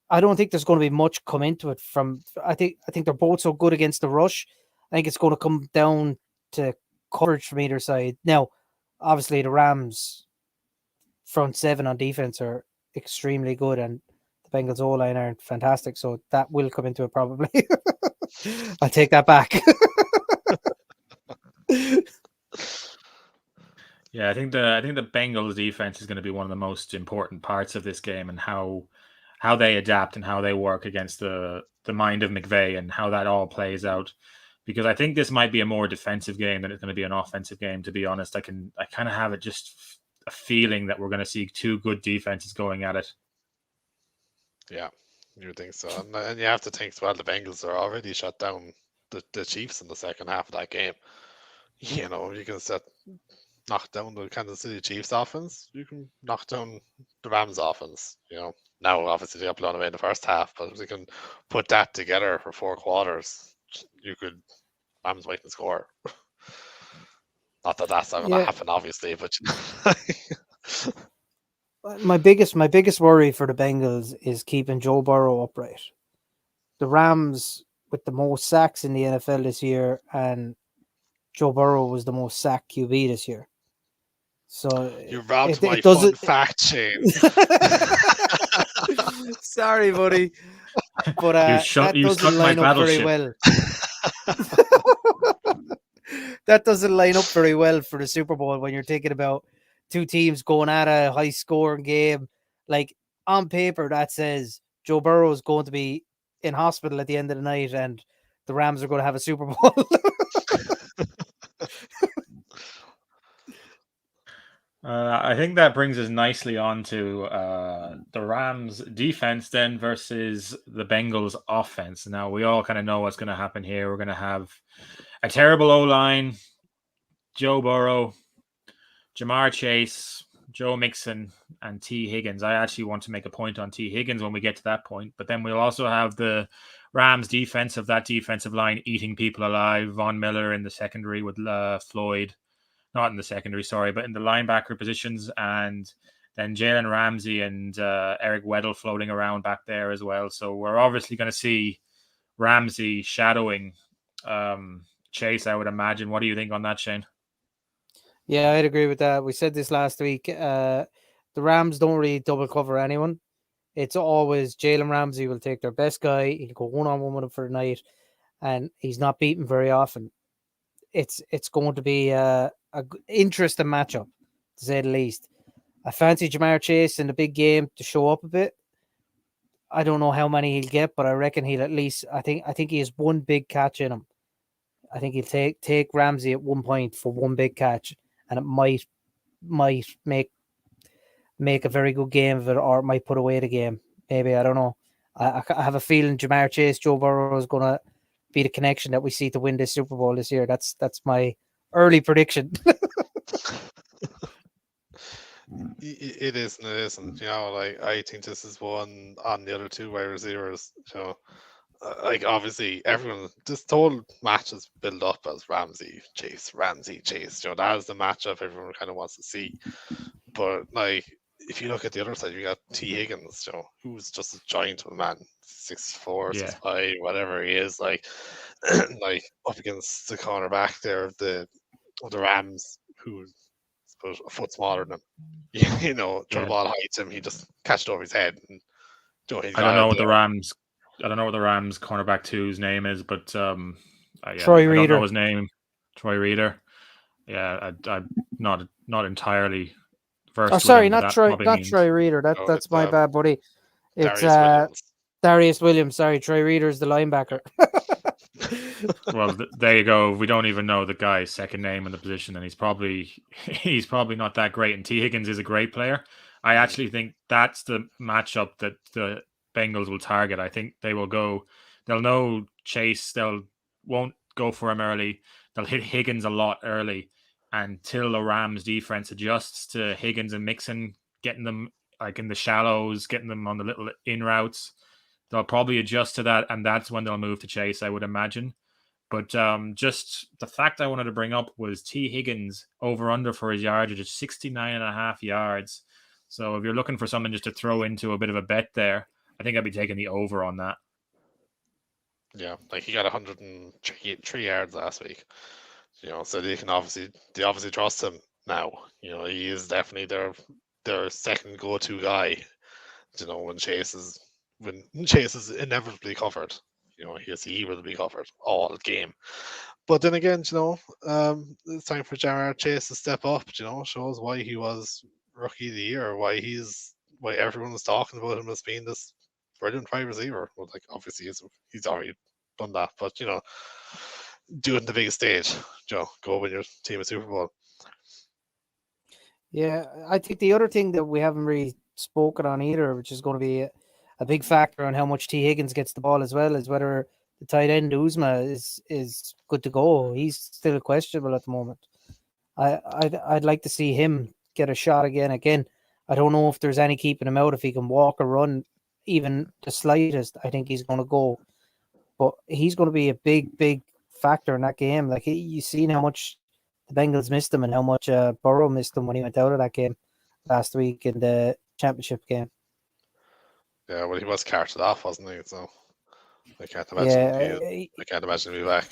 [SPEAKER 3] I don't think there's going to be much come into it from. I think they're both so good against the rush. I think it's going to come down to coverage from either side. Now, obviously, the Rams front 7 on defense are extremely good, and the Bengals O-line aren't fantastic, so that will come into it probably. I'll take that back.
[SPEAKER 1] Yeah, I think the Bengals defense is going to be one of the most important parts of this game, and how they adapt and how they work against the mind of McVay and how that all plays out. Because I think this might be a more defensive game than it's going to be an offensive game. To be honest, I kind of have just a feeling that we're going to see 2 good defenses going at it.
[SPEAKER 2] Yeah, you would think so, and you have to think as well. The Bengals are already shut down the Chiefs in the second half of that game. You can knock down the Kansas City Chiefs offense. You can knock down the Rams offense. Now obviously they got blown away in the first half, but if they can put that together for 4 quarters, Rams might score. Not that that's not going to happen, obviously, but
[SPEAKER 3] my biggest worry for the Bengals is keeping Joe Burrow upright. The Rams with the most sacks in the NFL this year, and Joe Burrow was the most sacked QB this year. So
[SPEAKER 2] you robbed my fun fact, Shane.
[SPEAKER 3] Sorry, buddy, but that doesn't line up very well. That doesn't line up very well for the Super Bowl when you're thinking about 2 teams going at a high scoring game. Like on paper, that says Joe Burrow is going to be in hospital at the end of the night, and the Rams are going to have a Super Bowl.
[SPEAKER 1] I think that brings us nicely on to the Rams defense then versus the Bengals offense. Now, we all kind of know what's going to happen here. We're going to have a terrible O-line, Joe Burrow, Jamar Chase, Joe Mixon, and T. Higgins. I actually want to make a point on T. Higgins when we get to that point, but then we'll also have the Rams defensive line eating people alive. Von Miller in the secondary with Floyd. Not in the secondary, sorry, but in the linebacker positions, and then Jalen Ramsey and Eric Weddle floating around back there as well. So we're obviously going to see Ramsey shadowing Chase, I would imagine. What do you think on that, Shane?
[SPEAKER 3] Yeah, I'd agree with that. We said this last week. The Rams don't really double cover anyone. It's always Jalen Ramsey will take their best guy. He'll go one-on-one with him for the night, and he's not beaten very often. It's going to be a interesting matchup, to say the least. I fancy Jamar Chase in the big game to show up a bit. I don't know how many he'll get, but I reckon he'll at least. I think he has 1 big catch in him. I think he'll take Ramsey at 1 point for 1 big catch, and it might make a very good game of it, or it might put away the game. Maybe, I don't know. I have a feeling Jamar Chase, Joe Burrow is going to be the connection that we see to win this Super Bowl this year. That's my early prediction.
[SPEAKER 2] It is and it isn't. I think this is one on the other 2 wide receivers. Obviously this whole match is built up as Ramsey Chase. That is the matchup everyone kind of wants to see. But if you look at the other side, you got T. Higgins, who's just a giant of a man, 6'4",
[SPEAKER 1] Yeah.
[SPEAKER 2] 6'5", whatever he is, like like up against the cornerback there of the Rams, who is about a foot smaller than him. Throw the ball high to him, he just catch it over his head. And, he's
[SPEAKER 1] I don't know what the Rams. I don't know what the Rams cornerback 2's name is, but
[SPEAKER 3] Troy
[SPEAKER 1] I don't
[SPEAKER 3] Reader.
[SPEAKER 1] know his name. Troy Reader. Yeah, I'm not entirely versed.
[SPEAKER 3] Oh, sorry,
[SPEAKER 1] with him,
[SPEAKER 3] not Troy. Not
[SPEAKER 1] means.
[SPEAKER 3] Troy Reader. That's my bad, buddy. It's
[SPEAKER 2] Darius
[SPEAKER 3] Williams. Sorry, Troy Reader is the linebacker.
[SPEAKER 1] Well, there you go. We don't even know the guy's second name in the position, and he's probably not that great. And T. Higgins is a great player. I actually think that's the matchup that the Bengals will target. I think they will go. They'll know Chase. Won't go for him early. They'll hit Higgins a lot early until the Rams defense adjusts to Higgins and Mixon, getting them like in the shallows, getting them on the little in routes. They'll probably adjust to that, and that's when they'll move to Chase, I would imagine. But just the fact I wanted to bring up was T. Higgins over-under for his yardage is 69.5 yards. So if you're looking for something just to throw into a bit of a bet there, I think I'd be taking the over on that.
[SPEAKER 2] Yeah, like he got 103 yards last week. So they obviously trust him now. He is definitely their second go-to guy. When Chase is inevitably covered, he will be covered all game. But then again, it's time for Jamar Chase to step up. Shows why he was rookie of the year, why everyone was talking about him as being this brilliant wide receiver. Well, like obviously he's already done that, but do it in the biggest stage. Go win your team a Super Bowl.
[SPEAKER 3] Yeah, I think the other thing that we haven't really spoken on either, which is going to be a big factor on how much T. Higgins gets the ball as well, is whether the tight end Uzma is good to go. He's still questionable at the moment. I'd like to see him get a shot again. I don't know if there's any keeping him out. If he can walk or run, even the slightest, I think he's going to go. But he's going to be a big factor in that game. Like you seen how much the Bengals missed him and how much Burrow missed him when he went out of that game last week in the championship game.
[SPEAKER 2] Yeah, well, he was carted off, wasn't he? So I can't imagine. I can't imagine he'll be back.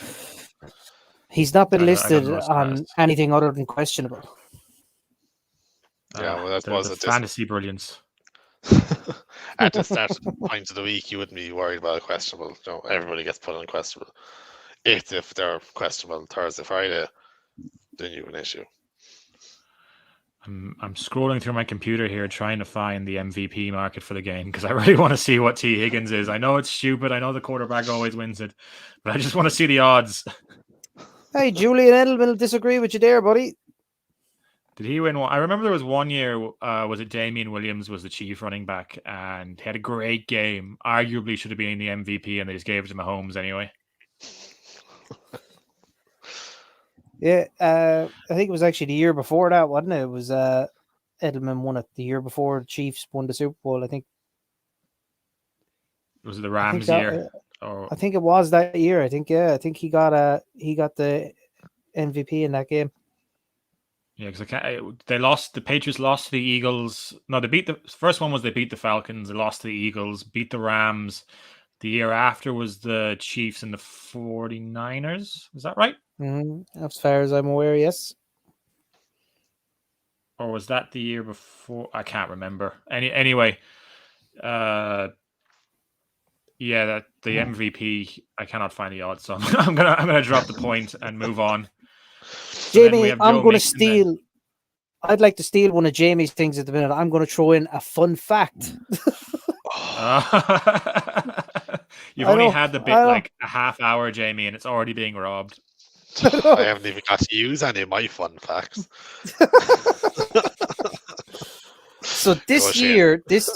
[SPEAKER 3] He's not been listed on anything other than questionable.
[SPEAKER 2] Yeah, well, that was
[SPEAKER 1] a fantasy brilliance.
[SPEAKER 2] At the start point of the week, you wouldn't be worried about questionable. Everybody gets put on questionable. If they're questionable Thursday, Friday, then you have an issue.
[SPEAKER 1] I'm scrolling through my computer here trying to find the MVP market for the game because I really want to see what T. Higgins is. I know it's stupid. I know the quarterback always wins it, but I just want to see the odds.
[SPEAKER 3] Hey, Julian Edelman will disagree with you there, buddy.
[SPEAKER 1] Did he win one? I remember there was one year, was it Damian Williams was the Chief running back and he had a great game. Arguably should have been the MVP and they just gave it to Mahomes anyway.
[SPEAKER 3] Yeah, I think it was actually the year before that, wasn't it? It was Edelman won it the year before the Chiefs won the Super Bowl, I think.
[SPEAKER 1] Was it the Rams year?
[SPEAKER 3] I think it was that year. I think he got the MVP in that game.
[SPEAKER 1] Yeah, because the Patriots lost to the Eagles. No, they first one was they beat the Falcons. They lost to the Eagles, beat the Rams. The year after was the Chiefs and the 49ers. Is that right?
[SPEAKER 3] As far as I'm aware, yes.
[SPEAKER 1] Or was that the year before? I can't remember. Anyway, that the MVP. I cannot find the odds, so I'm gonna drop the point and move on.
[SPEAKER 3] Jamie, I'm going to steal. I'd like to steal one of Jamie's things at the minute. I'm going to throw in a fun fact.
[SPEAKER 1] You've only had the bit like a half hour, Jamie, and it's already being robbed.
[SPEAKER 2] I haven't even got to use any of my fun facts.
[SPEAKER 3] So this year, this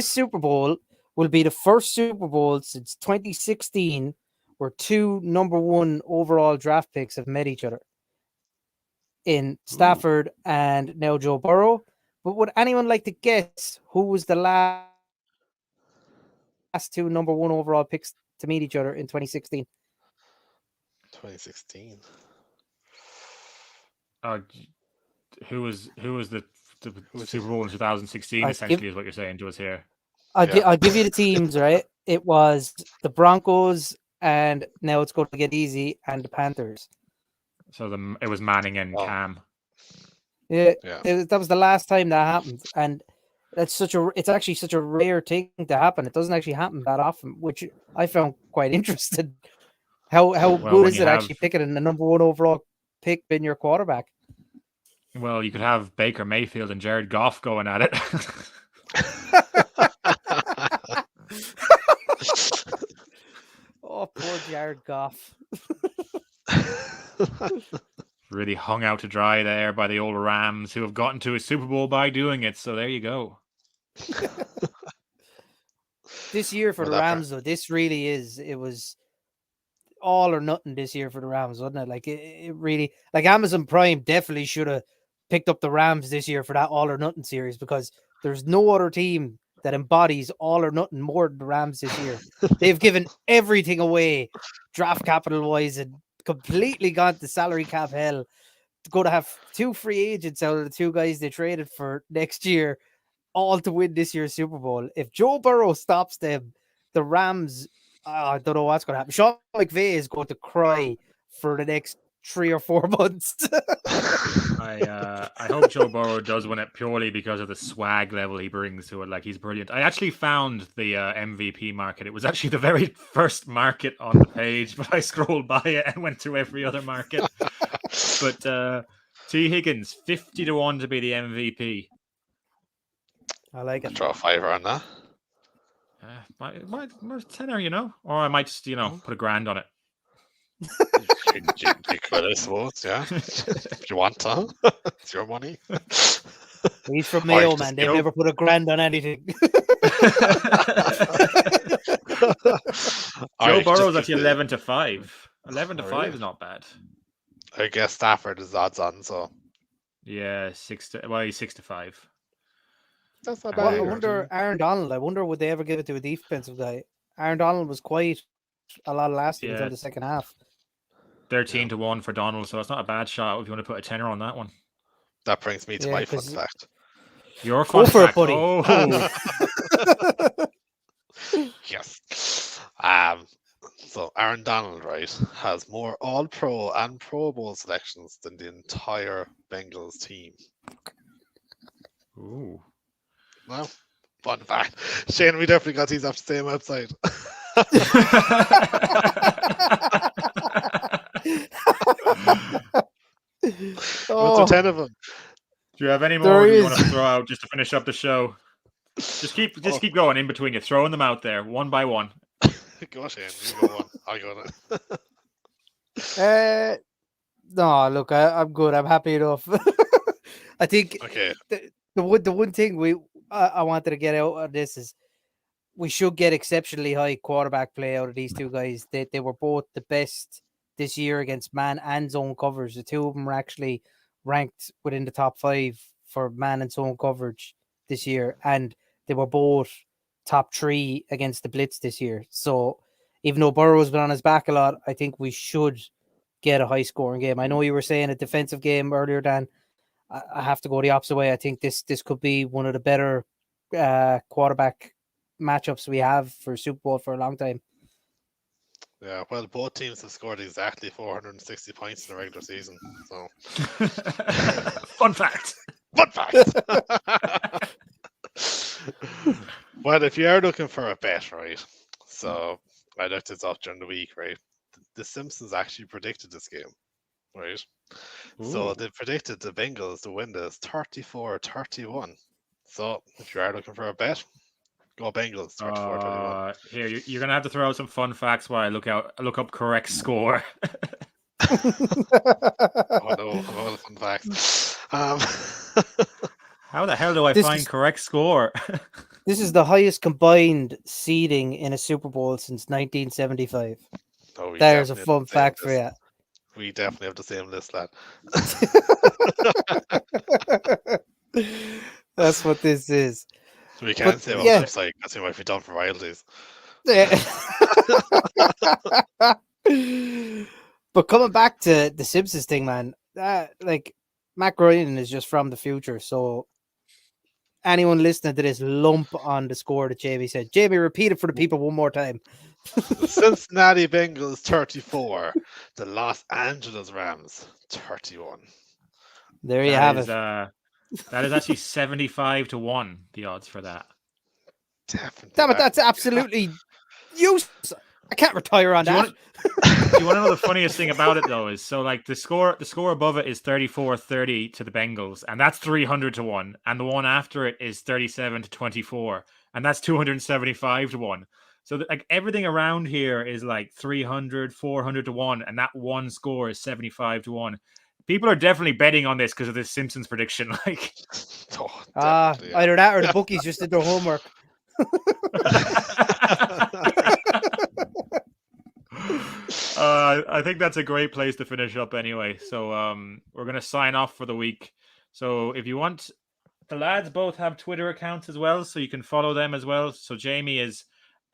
[SPEAKER 3] Super Bowl will be the first Super Bowl since 2016 where two number one overall draft picks have met each other in Stafford and now Joe Burrow. But would anyone like to guess who was the last two number one overall picks to meet each other in 2016?
[SPEAKER 2] 2016.
[SPEAKER 1] Who was the the Super Bowl in 2016, essentially, is what you're saying to us here.
[SPEAKER 3] I'll give you the teams, right? It was the Broncos, and now it's going to get easy, and the Panthers.
[SPEAKER 1] So it was Manning and Cam.
[SPEAKER 3] Yeah, that was the last time that happened, and it's actually such a rare thing to happen. It doesn't actually happen that often, which I found quite interesting. How good is it actually picking in the number 1 overall pick in your quarterback?
[SPEAKER 1] Well, you could have Baker Mayfield and Jared Goff going at it.
[SPEAKER 3] Oh, poor Jared Goff.
[SPEAKER 1] Really hung out to dry there by the old Rams, who have gotten to a Super Bowl by doing it. So there you go.
[SPEAKER 3] This year for the Rams, though, it was all or nothing this year for the Rams, wasn't it? Like it really, like Amazon Prime definitely should have picked up the Rams this year for that all or nothing series, because there's no other team that embodies all or nothing more than the Rams this year. They've given everything away, draft capital wise, and completely gone to salary cap hell. Going to have 2 free agents out of the 2 guys they traded for next year, all to win this year's Super Bowl. If Joe Burrow stops them, the Rams, I don't know what's going to happen. Sean McVay is going to cry for the next 3 or 4 months.
[SPEAKER 1] I hope Joe Burrow does win it purely because of the swag level he brings to it. Like, he's brilliant. I actually found the MVP market. It was actually the very first market on the page, but I scrolled by it and went through every other market. But T. Higgins, 50-1 to be the MVP.
[SPEAKER 3] I like it.
[SPEAKER 2] Draw a $5 on that.
[SPEAKER 1] Might tenner, or I might just, put $1,000 on it.
[SPEAKER 2] You could, I suppose, yeah. If you want to, it's your money.
[SPEAKER 3] He's from Mayo, man. They never put $1,000 on anything.
[SPEAKER 1] Joe Burrow's actually 11-5. 11-5 is not bad.
[SPEAKER 2] I guess Stafford is odds on, so
[SPEAKER 1] yeah, he's 6-5.
[SPEAKER 2] That's not bad.
[SPEAKER 3] I wonder, Aaron Donald. I wonder would they ever give it to a defensive guy? Aaron Donald was quiet a lot of last year until the second half.
[SPEAKER 1] 13-1 for Donald, so it's not a bad shot if you want to put a tenner on that one.
[SPEAKER 2] That brings me to my fun fact.
[SPEAKER 1] Your fun fact,
[SPEAKER 3] buddy.
[SPEAKER 1] Oh.
[SPEAKER 2] Yes. So Aaron Donald, right, has more All-Pro and Pro Bowl selections than the entire Bengals team.
[SPEAKER 1] Ooh.
[SPEAKER 2] Well, fun fact. Shane, we definitely got these off the same website. What's the 10 of them?
[SPEAKER 1] Do you have any more you want to throw out just to finish up the show? Just keep going in between you, throwing them out there one by one.
[SPEAKER 2] Go Shane, you go on. I'll go
[SPEAKER 3] on. No, look, I'm good. I'm happy enough. I think the one thing I wanted to get out of this is we should get exceptionally high quarterback play out of these 2 guys. They were both the best this year against man and zone coverage. The 2 of them were actually ranked within the top 5 for man and zone coverage this year, and they were both top 3 against the blitz this year. So even though Burrow's been on his back a lot, I think we should get a high scoring game. I know you were saying a defensive game earlier, Dan. I have to go the opposite way. I think this could be one of the better quarterback matchups we have for Super Bowl for a long time.
[SPEAKER 2] Yeah, well, both teams have scored exactly 460 points in the regular season. So,
[SPEAKER 1] fun fact.
[SPEAKER 2] Fun fact. Well, if you are looking for a bet, right? So I looked this up during the week, right? The Simpsons actually predicted this game, right? Ooh. So they predicted the Bengals to win this 34-31. So if you are looking for a bet, go Bengals 34-31.
[SPEAKER 1] Here, you're gonna have to throw out some fun facts while I look up correct score.
[SPEAKER 2] Oh no, all the fun facts.
[SPEAKER 1] How the hell do I find correct score?
[SPEAKER 3] This is the highest combined seeding in a Super Bowl since 1975. Oh, there's a fun fact for you.
[SPEAKER 2] We definitely have the same list, lad.
[SPEAKER 3] That's what this is.
[SPEAKER 2] So we can't say on the website. That's what we've done for royalties.
[SPEAKER 3] But coming back to the Simpsons thing, man, like Matt Ryan is just from the future. So anyone listening to this lump on the score that Jamie said. Jamie, repeat it for the people one more time.
[SPEAKER 2] The Cincinnati Bengals 34, the Los Angeles Rams 31.
[SPEAKER 3] There you have it.
[SPEAKER 1] That is actually 75-1. The odds for that.
[SPEAKER 2] Definitely.
[SPEAKER 3] Damn it, that's absolutely useless. I can't retire on that.
[SPEAKER 1] Do you want to know the funniest thing about it though? Is so like the score above it is 34-30 to the Bengals, and that's 300-1, and the one after it is 37-24, and that's 275-1. So like everything around here is like 300, 400-1, and that one score is 75-1. People are definitely betting on this because of this Simpsons prediction. Like,
[SPEAKER 3] either that or the bookies just did their homework.
[SPEAKER 1] I think that's a great place to finish up anyway. So we're going to sign off for the week. So if you want, the lads both have Twitter accounts as well, so you can follow them as well. So Jamie is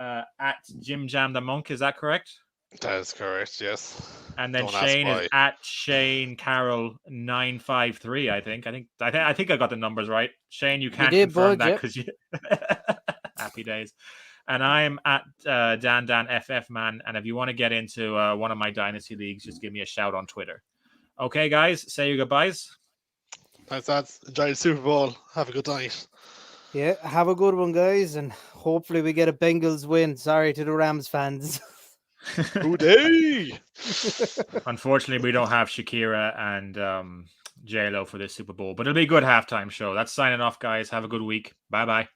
[SPEAKER 1] at Jim Jam the Monk. Is that correct?
[SPEAKER 2] That is correct, yes.
[SPEAKER 1] And then Shane is at Shane Carroll 953. I think I got the numbers right. Shane, you can't confirm that because you happy days. And I'm at Dan FF Man. And if you want to get into one of my dynasty leagues, just give me a shout on Twitter. Okay, guys, say your goodbyes.
[SPEAKER 2] Thanks, lads. Enjoy the Super Bowl. Have a good night.
[SPEAKER 3] Yeah, have a good one, guys, and hopefully we get a Bengals win. Sorry to the Rams fans.
[SPEAKER 2] Hooday!
[SPEAKER 1] Unfortunately, we don't have Shakira and J-Lo for this Super Bowl, but it'll be a good halftime show. That's signing off, guys. Have a good week. Bye-bye.